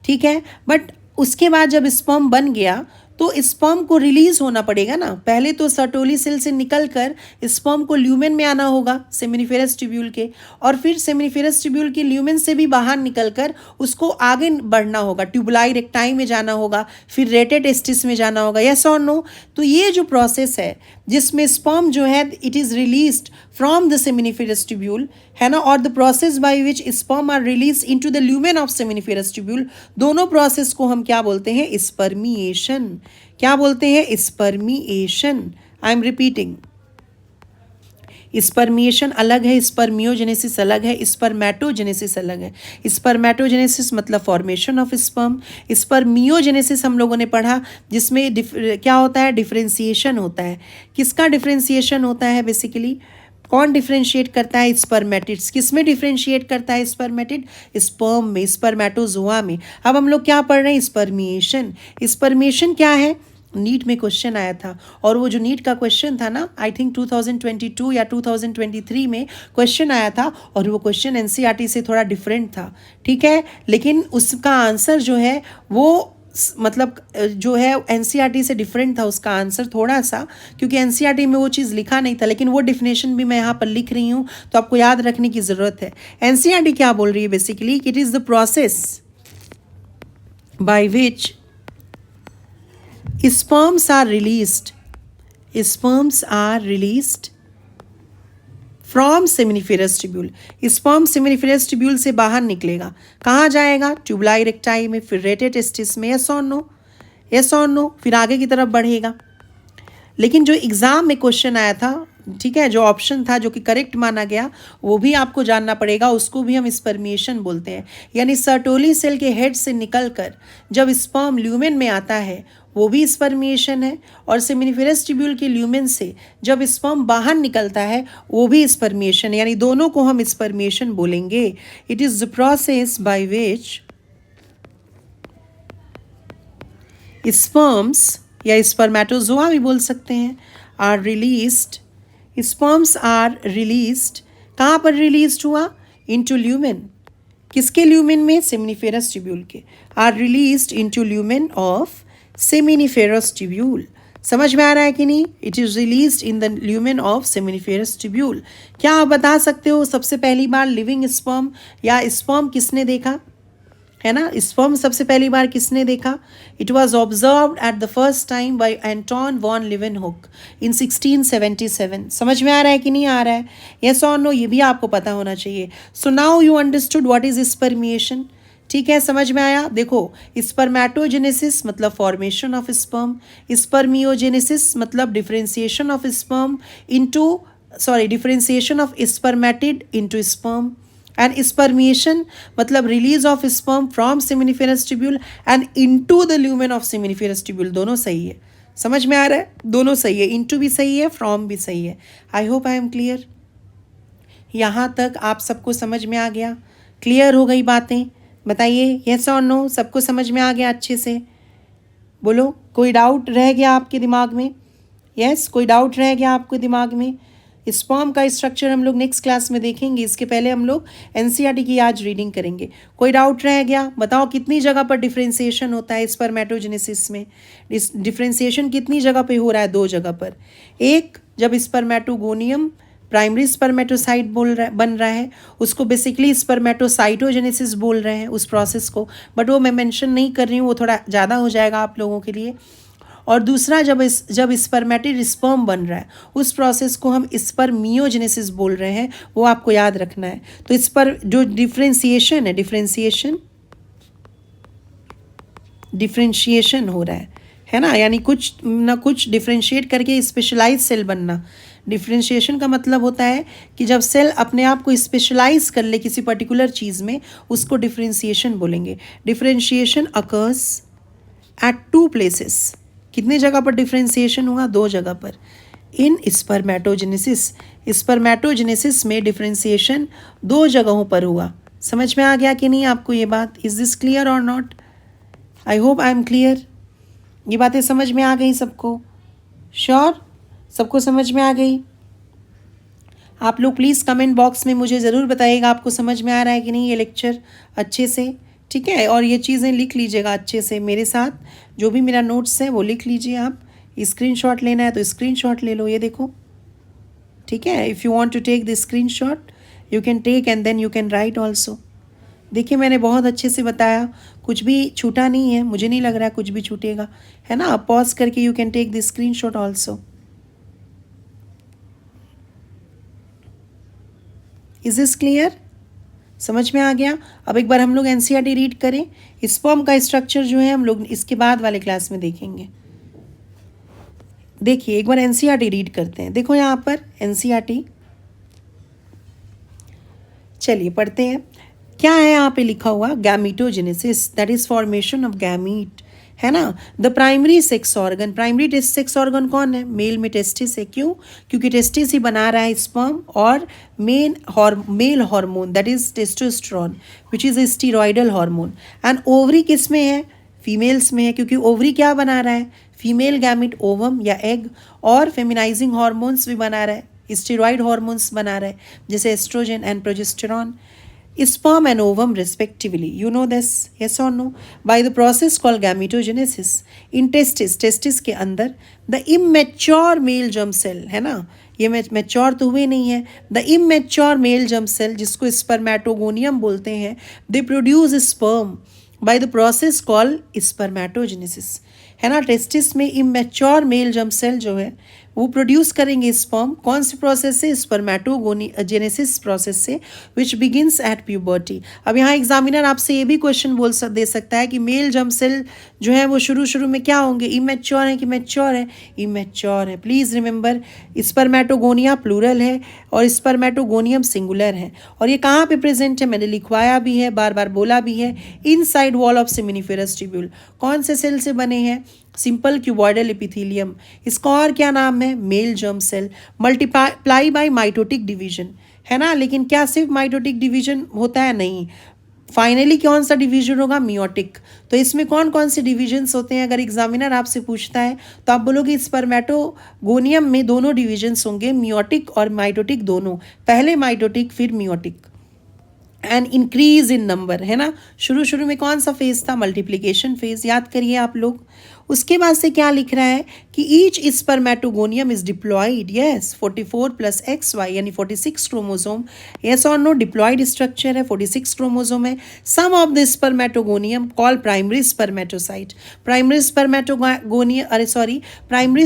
ठीक है। बट उसके बाद जब स्पर्म बन गया तो स्पर्म को रिलीज होना पड़ेगा ना। पहले तो सर्टोली सेल से निकलकर स्पर्म को ल्यूमेन में आना होगा सेमिनिफेरस ट्यूब्यूल के, और फिर सेमिनिफेरस ट्यूब्यूल के ल्यूमेन से भी बाहर निकलकर उसको आगे बढ़ना होगा, ट्यूबुलाई रेक्टाई में जाना होगा, फिर रेटेड एस्टिस में जाना होगा। यस और नो? तो ये जो प्रोसेस है जिसमें स्पर्म जो है it is released from the seminiferous tubule, है ना, और the process by which sperm are release into the lumen of seminiferous tubule, दोनों प्रोसेस को हम क्या बोलते हैं? स्पर्मिएशन। क्या बोलते हैं? Spermiation. I am repeating, spermiation अलग है, स्पर्मियोजेनेसिस अलग है, स्पर्मेटोजेनेसिस अलग है। स्पर्मेटोजेनेसिस मतलब फॉर्मेशन ऑफ स्पर्म, स्पर्मियोजेनेसिस हम लोगों ने पढ़ा जिसमें क्या होता है? डिफरेंशिएशन होता है। किसका डिफरेंशिएशन होता है? बेसिकली कौन डिफरेंशिएट करता है? स्पर्मेटिड्स। किस में डिफरेंशिएट करता है स्पर्मेटिड? स्पर्म में, स्पर्मेटोजोआ में। अब हम लोग क्या पढ़ रहे हैं? स्पर्मिएशन। स्पर्मिएशन क्या है? नीट में क्वेश्चन आया था, और वो जो नीट का क्वेश्चन था ना, आई थिंक 2022 या 2023 में क्वेश्चन आया था, और वो क्वेश्चन एनसीईआरटी से थोड़ा डिफरेंट था, ठीक है। लेकिन उसका आंसर जो है वो मतलब जो है एनसीईआरटी से डिफरेंट था उसका आंसर थोड़ा सा, क्योंकि एनसीईआरटी में वो चीज़ लिखा नहीं था, लेकिन वो डिफिनेशन भी मैं यहाँ पर लिख रही हूँ तो आपको याद रखने की ज़रूरत है। एनसीईआरटी क्या बोल रही है basically? It is the process by which sperms are released, sperms are released from seminiferous tubule. Sperm seminiferous tubule से बाहर निकलेगा, कहाँ जाएगा? ट्यूबुलाई रेक्टाई में, फिर रेटेड टेस्टिस में। यस और नो? यस और नो? फिर आगे की तरफ बढ़ेगा। लेकिन जो एग्ज़ाम में क्वेश्चन आया था, ठीक है, जो ऑप्शन था जो कि करेक्ट माना गया, वो भी आपको जानना पड़ेगा, उसको भी हम स्पर्मिएशन बोलते हैं। यानी सर्टोली सेल के हेड से निकलकर जब स्पर्म ल्यूमेन में आता है वो भी स्पर्मिएशन है, और सेमिनिफेरस ट्यूब्यूल के ल्यूमेन से जब स्पर्म बाहर निकलता है वो भी स्पर्मिएशन, यानी दोनों को हम स्पर्मिएशन बोलेंगे। It is the process by which sperms या स्पर्मेटोजोआ भी बोल सकते हैं, are released, sperms are released. कहाँ पर रिलीज्ड हुआ? Into lumen. किसके ल्यूमेन में? सेमिनिफेरस ट्यूब्यूल के। Are released into lumen of seminiferous tubule. समझ में आ रहा है कि नहीं? It is released in the lumen of seminiferous tubule. क्या आप बता सकते हो सबसे पहली बार लिविंग स्पर्म या स्पर्म किसने देखा? है ना, स्पर्म सबसे पहली बार किसने देखा? It was observed at the first time by Anton von Leeuwenhoek in 1677। समझ में आ रहा है कि नहीं आ रहा है? यस और नो? ये भी आपको पता होना चाहिए। So now you understood what is spermiation, ठीक है, समझ में आया? देखो, स्पर्मेटोजेनेसिस मतलब फॉर्मेशन ऑफ स्पर्म, स्पर्मियोजेनेसिस मतलब differentiation of sperm into differentiation of spermatid into sperm, and spermiation मतलब release of sperm from seminiferous tubule and into the lumen of seminiferous tubule, दोनों सही है। समझ में आ रहा है? दोनों सही है, इनटू भी सही है, फ्रॉम भी सही है। आई होप आई एम क्लियर। यहाँ तक आप सबको समझ में आ गया? क्लियर हो गई बातें? बताइए यस और नो, सबको समझ में आ गया अच्छे से? बोलो, कोई डाउट रह गया आपके दिमाग में? यस, कोई डाउट रह गया आपके दिमाग में? स्पर्म का स्ट्रक्चर हम लोग नेक्स्ट क्लास में देखेंगे, इसके पहले हम लोग एनसीईआरटी की आज रीडिंग करेंगे। कोई डाउट रह गया? बताओ कितनी जगह पर डिफ्रेंसिएशन होता है स्पर्मेटोजेनेसिस में? डिफ्रेंसिएशन कितनी जगह पे हो रहा है? 2 जगह पर। एक, जब स्पर्मेटोगोनियम प्राइमरी स्पर्मेटोसाइट बन रहा है, उसको बेसिकली स्पर्मेटोसाइटोजेनेसिस बोल रहे हैं उस प्रोसेस को, बट वो मैं मेंशन नहीं कर रही हूँ, वो थोड़ा ज़्यादा हो जाएगा आप लोगों के लिए। और दूसरा, जब स्पर्मेटिड स्पर्म बन रहा है, उस प्रोसेस को हम स्पर्मियोजेनेसिस बोल रहे हैं, वो आपको याद रखना है। तो इस पर जो डिफ्रेंसिएशन है, डिफ्रेंशिएशन हो रहा है ना, यानी कुछ ना कुछ डिफ्रेंशिएट करके स्पेशलाइज सेल बनना। डिफ्रेंशिएशन का मतलब होता है कि जब सेल अपने आप को स्पेशलाइज कर ले किसी पर्टिकुलर चीज़ में, उसको डिफ्रेंशिएशन बोलेंगे। Differentiation occurs at 2 places. कितने जगह पर डिफ्रेंशिएशन हुआ? 2 जगह पर। इन स्पर्मेटोजेनेसिस, स्पर्मेटोजेनेसिस में डिफ्रेंशिएशन 2 जगहों पर हुआ। समझ में आ गया कि नहीं आपको ये बात? इज दिस क्लियर और not? I hope I am clear. ये बातें समझ में आ गई सबको? श्योर? सबको समझ में आ गई? आप लोग प्लीज़ कमेंट बॉक्स में मुझे ज़रूर बताइएगा आपको समझ में आ रहा है कि नहीं ये लेक्चर अच्छे से, ठीक है? और ये चीज़ें लिख लीजिएगा अच्छे से मेरे साथ, जो भी मेरा नोट्स है वो लिख लीजिए आप। स्क्रीनशॉट लेना है तो स्क्रीनशॉट ले लो, ये देखो, ठीक है? If you want to take the screenshot you can take and then you can write also. देखिए मैंने बहुत अच्छे से बताया, कुछ भी छूटा नहीं है, मुझे नहीं लग रहा है कुछ भी छूटेगा, है ना? पॉज करके you can take the screenshot also. Is this clear? समझ में आ गया? अब एक बार हम लोग एनसीईआरटी रीड करें। स्पर्म का स्ट्रक्चर जो है हम लोग इसके बाद वाले क्लास में देखेंगे। देखिए एक बार एनसीईआरटी रीड करते हैं। देखो यहाँ पर एनसीईआरटी, चलिए पढ़ते हैं। क्या है यहाँ पे लिखा हुआ? Gametogenesis, that is formation of gamete, है ना? The primary sex organ, primary sex organ कौन है? मेल में टेस्टिस है। क्यों? क्योंकि टेस्टिस ही बना रहा है स्पर्म और male hormone that is testosterone which is a steroidal hormone. And ovary किस में है? फीमेल्स में है, क्योंकि ओवरी क्या बना रहा है? फीमेल गैमिट, ओवम या एग, और फेमिनाइजिंग हार्मोन्स भी बना रहा है, स्टीरॉयड हार्मोन्स बना रहा है, जैसे estrogen and progesterone. Sperm and ovum respectively. You know this, yes or no? By the process called gametogenesis, in testis के अंदर the immature male germ cell, है ना? ये मैच्योर तो हुए नहीं है। The immature male germ cell, जिसको स्पर्मेटोगोनियम बोलते हैं, they produce sperm by the process called spermatogenesis, है ना? टेस्टिस में immature male germ cell जो है वो प्रोड्यूस करेंगे स्पर्म। कौन से प्रोसेस से? स्पर्मेटोजेनेसिस प्रोसेस से, विच बिगिंस एट प्यूबर्टी। अब यहाँ एग्जामिनर आपसे ये भी क्वेश्चन दे सकता है कि मेल जर्म सेल जो है वो शुरू में क्या होंगे? इमेच्योर है कि मैच्योर है? इमेच्योर है। प्लीज़ रिमेंबर, स्पर्मेटोगोनिया प्लूरल है और स्पर्मेटोगोनियम सिंगुलर है। और ये कहाँ पे प्रेजेंट है? मैंने लिखवाया भी है, बार बार बोला भी है, inside wall of seminiferous tubule. कौन से सेल से बने हैं? Simple cuboidal epithelium. इसका और क्या नाम है? Male germ cell. Multiply by mitotic division, है ना? लेकिन क्या सिर्फ माइटोटिक डिवीजन होता है? नहीं, फाइनली कौन सा डिवीजन होगा? मियोटिक। तो इसमें कौन कौन से डिवीजन्स होते हैं? अगर एग्जामिनर आपसे पूछता है तो आप बोलोगे स्पर्मेटोगोनियम में दोनों डिवीजन्स होंगे, मियोटिक और माइटोटिक दोनों। पहले माइटोटिक फिर meiotic. And increase in number, है ना? शुरू में कौन सा फेज था? मल्टीप्लिकेशन फेज, याद करिए आप लोग। उसके बाद से क्या लिख रहा है कि each spermatogonium is diploid, yes, 44 + XY यानी 46 क्रोमोसोम, यस और नो? डिप्लॉइड स्ट्रक्चर है, 46 क्रोमोसोम है। Some of the spermatogonium call primary spermatocyte. Primary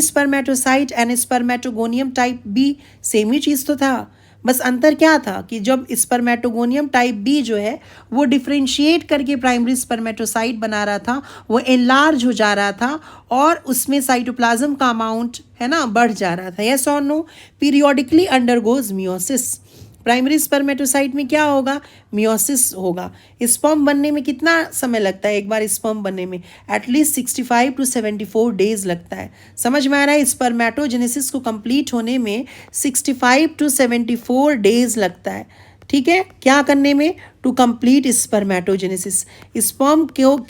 spermatocyte and spermatogonium type B same ही चीज़ तो था, बस अंतर क्या था कि जब स्पर्मेटोगोनियम टाइप बी जो है वो डिफ्रेंशिएट करके प्राइमरी स्पर्मेटोसाइट बना रहा था, वो एनलार्ज हो जा रहा था और उसमें साइटोप्लाज्म का अमाउंट, है ना, बढ़ जा रहा था, यस और no? Periodically undergoes meiosis. Primary spermatocyte में क्या होगा, मियोसिस होगा। स्पर्म बनने में कितना समय लगता है, एक बार स्पर्म बनने में एटलीस्ट 65 to 74 डेज लगता है। समझ में आ रहा है, स्पर्मेटोजेनेसिस को कंप्लीट होने में 65 to 74 डेज लगता है, ठीक है, क्या करने में, टू कंप्लीट स्पर्मेटोजेनेसिस। स्पर्म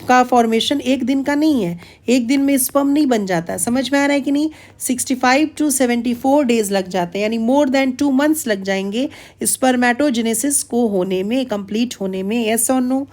का फॉर्मेशन एक दिन का नहीं है, एक दिन में स्पर्म नहीं बन जाता, समझ में आ रहा है कि नहीं। 65 to 74 डेज लग जाते हैं, यानी मोर देन 2 months लग जाएंगे स्पर्मेटोजेनेसिस को होने में, कंप्लीट होने में, यस और नो।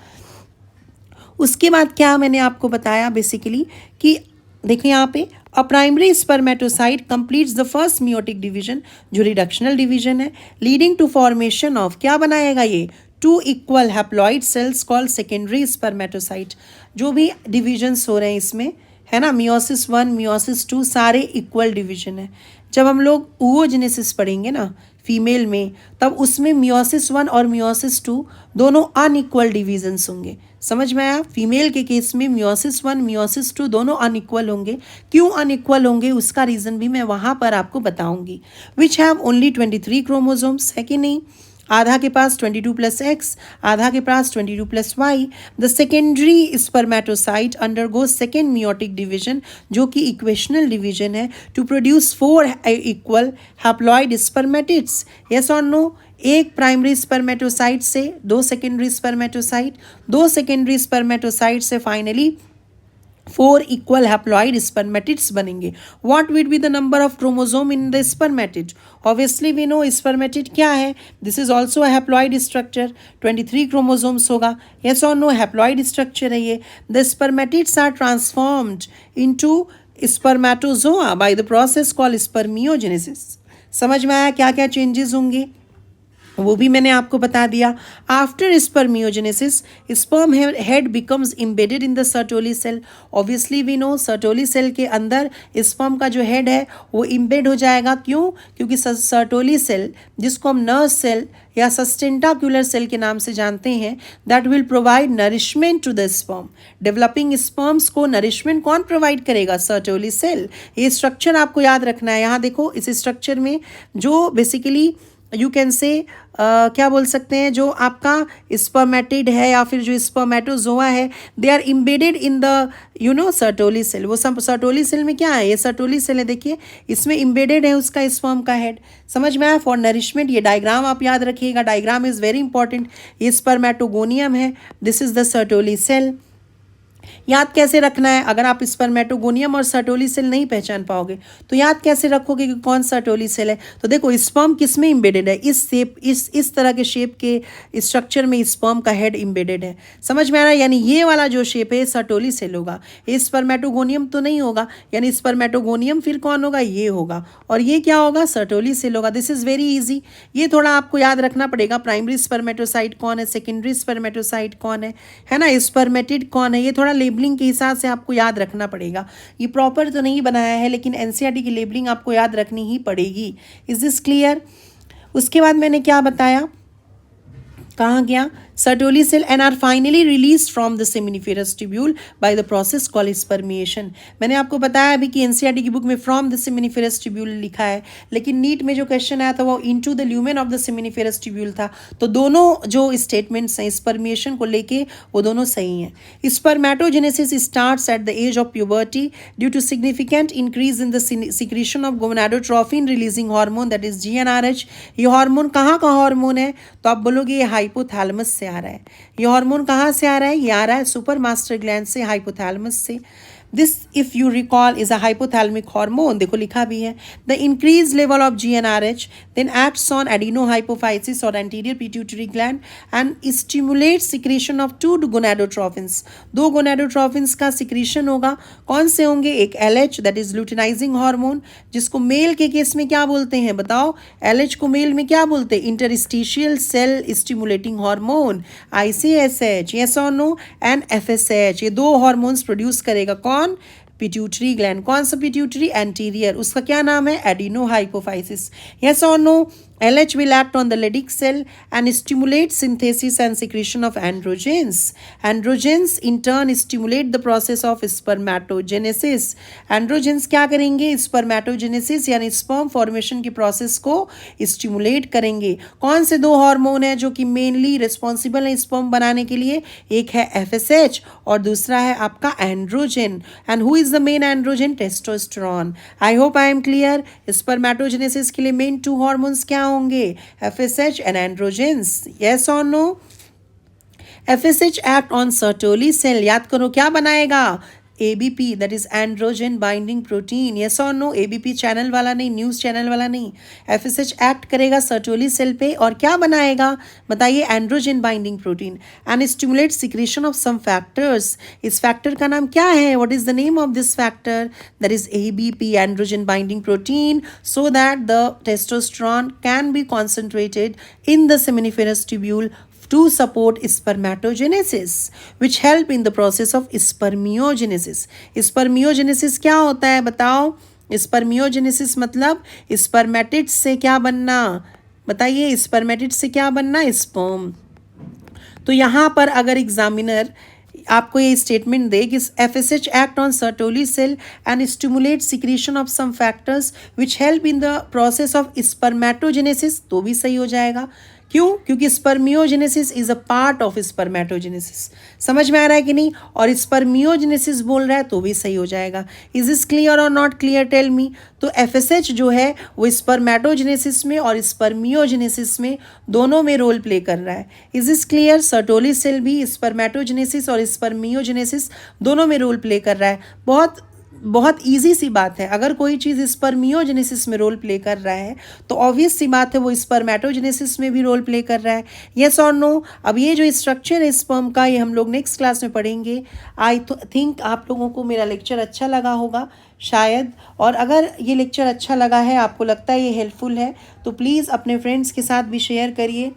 उसके बाद क्या मैंने आपको बताया बेसिकली कि देखो यहाँ पे a primary spermatocyte completes the first meiotic division, जो रिडक्शनल डिवीजन है, लीडिंग टू फॉर्मेशन ऑफ, क्या बनाएगा ये, 2 equal haploid cells called secondary spermatocyte. जो भी डिविजन्स हो रहे हैं इसमें, है ना, मियोसिस 1 मियोसिस 2 सारे इक्वल डिवीजन है। जब हम लोग oogenesis पढ़ेंगे ना फीमेल में, तब उसमें मियोसिस 1 और मियोसिस 2 दोनों अनइक्वल डिवीजन्स होंगे, समझ में आया। फीमेल के केस में मियोसिस 1 मियोसिस 2 दोनों अनइक्वल होंगे। क्यों अनइक्वल होंगे उसका रीज़न भी मैं वहाँ पर आपको बताऊंगी। विच हैव ओनली 23 क्रोमोसोम्स, है कि नहीं, आधा के पास 22 + x, आधा के पास 22 + y। The secondary spermatocyte undergo second meiotic division, जो कि इक्वेशनल डिवीजन है, to produce 4 equal haploid spermatids, yes और नो। एक प्राइमरी स्पर्मेटोसाइट से 2 सेकेंडरी स्पर्मेटोसाइट, 2 सेकेंडरी स्पर्मेटोसाइट से फाइनली 4 इक्वल हैप्लॉइड स्पर्मेटिड्स बनेंगे। What will be the number of chromosome in the spermatid, obviously we know spermatid क्या है, this is also a haploid structure, 23 chromosomes होगा, yes और no, haploid structure है ये। The spermatids are transformed into spermatozoa by the process called spermiogenesis. समझ में आया क्या क्या चेंजेस होंगे, वो भी मैंने आपको बता दिया। After spermiogenesis sperm head becomes embedded in the Sertoli cell, obviously we know Sertoli cell के अंदर स्पर्म का जो हेड है वो इम्बेड हो जाएगा। क्यों, क्योंकि सर्टोली सेल, जिसको हम नर्व सेल या सस्टेंटाक्युलर सेल के नाम से जानते हैं, that will provide nourishment to the sperm. Developing sperms को नरिशमेंट कौन प्रोवाइड करेगा, सर्टोली सेल। ये स्ट्रक्चर आपको याद रखना है। यहाँ देखो इस स्ट्रक्चर में जो बेसिकली यू कैन से क्या बोल सकते हैं, जो आपका स्पर्मेटिड है या फिर जो स्पर्मेटोजोआ है, they are embedded in the Sertoli cell. वो सब सर्टोली सेल में क्या है, ये सर्टोली सेल है, देखिए इसमें इम्बेडेड है उसका स्पर्म का हेड। समझ में आया, फॉर नरिशमेंट। ये डायग्राम आप याद रखिएगा, डायग्राम इज़ वेरी इंपॉर्टेंट। ये स्पर्मेटोगोनियम है, this is the Sertoli cell. याद कैसे रखना है, अगर आप स्पर्मेटोगोनियम और सर्टोली सेल नहीं पहचान पाओगे तो याद कैसे रखोगे कि कौन सर्टोली सेल है। तो देखो स्पर्म किस में इम्बेडेड है, इस शेप, इस तरह के शेप के स्ट्रक्चर में स्पर्म का हेड इम्बेडेड है। समझ में आ रहा है, यानी ये वाला जो शेप है सर्टोली सेल होगा, ये स्पर्मेटोगोनियम तो नहीं होगा, यानी स्पर्मेटोगोनियम फिर कौन होगा, ये होगा, और ये क्या होगा, सर्टोली सेल होगा। दिस इज़ वेरी ईजी, ये थोड़ा आपको याद रखना पड़ेगा। प्राइमरी स्पर्मेटोसाइट कौन है, सेकेंडरी स्पर्मेटोसाइट कौन है ना, स्पर्मेटिड कौन है, ये थोड़ा लेबलिंग के हिसाब से आपको याद रखना पड़ेगा। ये प्रॉपर तो नहीं बनाया है, लेकिन एनसीईआरटी की लेबलिंग आपको याद रखनी ही पड़ेगी। Is this clear. उसके बाद मैंने क्या बताया, कहाँ गया, Sertoli cell and are finally release from the seminiferous tubule by the process called spermiation. मैंने आपको बताया अभी कि एनसीईआरटी की बुक में फ्रॉम द सेमिनिफेरस ट्यूब्यूल लिखा है, लेकिन नीट में जो क्वेश्चन आया था वो into the lumen of the seminiferous tubule था। तो दोनों जो स्टेटमेंट्स हैं स्पर्मिएशन को लेके वो दोनों सही हैं। Spermatogenesis starts at the age of puberty due to significant increase in the secretion of gonadotrophin releasing hormone, that is GnRH। ये हार्मोन कहाँ का हार्मोन है, तो आप बोलोगे ये हाइपोथैलेमस से आ रहा है। ये हार्मोन कहाँ से आ रहा है, ये आ रहा है सुपर मास्टर ग्लैंड से, हाइपोथैलेमस से। This if you recall is a hypothalamic hormone, देखो लिखा भी है। The increase level of GnRH then acts on adenohypophysis और anterior pituitary gland and stimulate secretion of 2 gonadotrophins. 2 gonadotrophins का सिक्रीशन होगा, कौन से होंगे, एक LH that is luteinizing hormone, जिसको मेल के केस में क्या बोलते हैं बताओ, LH को मेल में क्या बोलते हैं, interstitial cell stimulating hormone, ICSH, yes और नो, एंड FSH। ये 2 हार्मोन्स प्रोड्यूस करेगा कौन, पिट्यूटरी ग्लैंड। कौन सा पिट्यूटरी, एंटीरियर, उसका क्या नाम है, एडिनोहाइपोफाइसिस, यस और no. LH will act on the Leydig cell and stimulate synthesis and secretion of androgens. Androgens in turn stimulate the process of spermatogenesis. Androgens क्या करेंगे? Spermatogenesis यानी sperm formation की process को stimulate करेंगे. कौन से दो हार्मोन हैं जो कि मेनली रिस्पॉन्सिबल है स्पर्म बनाने के लिए? एक है FSH और दूसरा है आपका androgen. And who is the main androgen? Testosterone. I hope I am clear. Spermatogenesis के लिए मेन टू हार्मोन्स क्या होंगे? FSH and androgens. यस और no? FSH act on Sertoli cell. याद करो क्या बनाएगा? ABP, that is androgen binding protein. Yes और नो? ABP चैनल वाला नहीं, न्यूज़ चैनल वाला नहीं. FSH एक्ट करेगा सर्टोली सेल पे और क्या बनाएगा? बताइए. Androgen binding protein and stimulate secretion of some factors. इस फैक्टर का नाम क्या है? What is the name of this factor? That is ABP, androgen binding protein, so that the testosterone can be concentrated in the seminiferous tubule to support spermatogenesis, which help in the process of spermiogenesis. Spermiogenesis क्या होता है बताओ? Spermiogenesis मतलब spermatid से क्या बनना? बताइए. Spermatid से क्या बनना? स्पर्म. तो यहाँ पर अगर एग्जामिनर आपको ये स्टेटमेंट दे कि FSH act on Sertoli cell and stimulate secretion of some factors which help in the process of spermatogenesis, तो भी सही हो जाएगा. क्यों? क्योंकि spermiogenesis is a part of spermatogenesis. समझ में आ रहा है कि नहीं? और स्पर्मियोजेनेसिस बोल रहा है तो भी सही हो जाएगा. इज दिस क्लियर और नॉट क्लियर? Tell me. तो FSH जो है वो स्पर्मेटोजेनेसिस में और स्पर्मियोजेनेसिस में दोनों में रोल प्ले कर रहा है. Is this clear? Sertoli cell भी स्पर्मेटोजेनेसिस और स्पर्मियोजेनेसिस दोनों में रोल प्ले कर रहा है. बहुत ईजी सी बात है. अगर कोई चीज़ स्पर्मियोजेनेसिस में रोल प्ले कर रहा है तो ऑब्वियस सी बात है वो स्पर्मेटोजेनेसिस में भी रोल प्ले कर रहा है. यस और नो? अब ये जो स्ट्रक्चर है स्पर्म का ये हम लोग नेक्स्ट क्लास में पढ़ेंगे. आई थिंक आप लोगों को मेरा लेक्चर अच्छा लगा होगा शायद. और अगर ये लेक्चर अच्छा लगा है, आपको लगता है ये हेल्पफुल है, तो प्लीज़ अपने फ्रेंड्स के साथ भी शेयर करिए.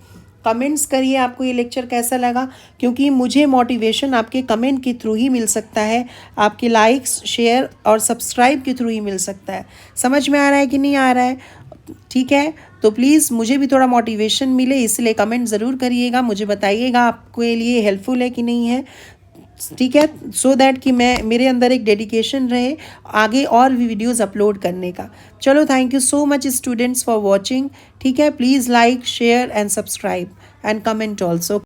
कमेंट्स करिए आपको ये लेक्चर कैसा लगा, क्योंकि मुझे मोटिवेशन आपके कमेंट के थ्रू ही मिल सकता है. आपके लाइक्स, शेयर और सब्सक्राइब के थ्रू ही मिल सकता है. समझ में आ रहा है कि नहीं आ रहा है? ठीक है. तो प्लीज़ मुझे भी थोड़ा मोटिवेशन मिले, इसलिए कमेंट ज़रूर करिएगा. मुझे बताइएगा आपको ये लिए हेल्पफुल है कि नहीं है. ठीक है. सो दैट कि मेरे अंदर एक डेडिकेशन रहे आगे और भी वीडियोस अपलोड करने का. चलो, thank you so much students for watching. ठीक है. Please like, share and subscribe and comment also.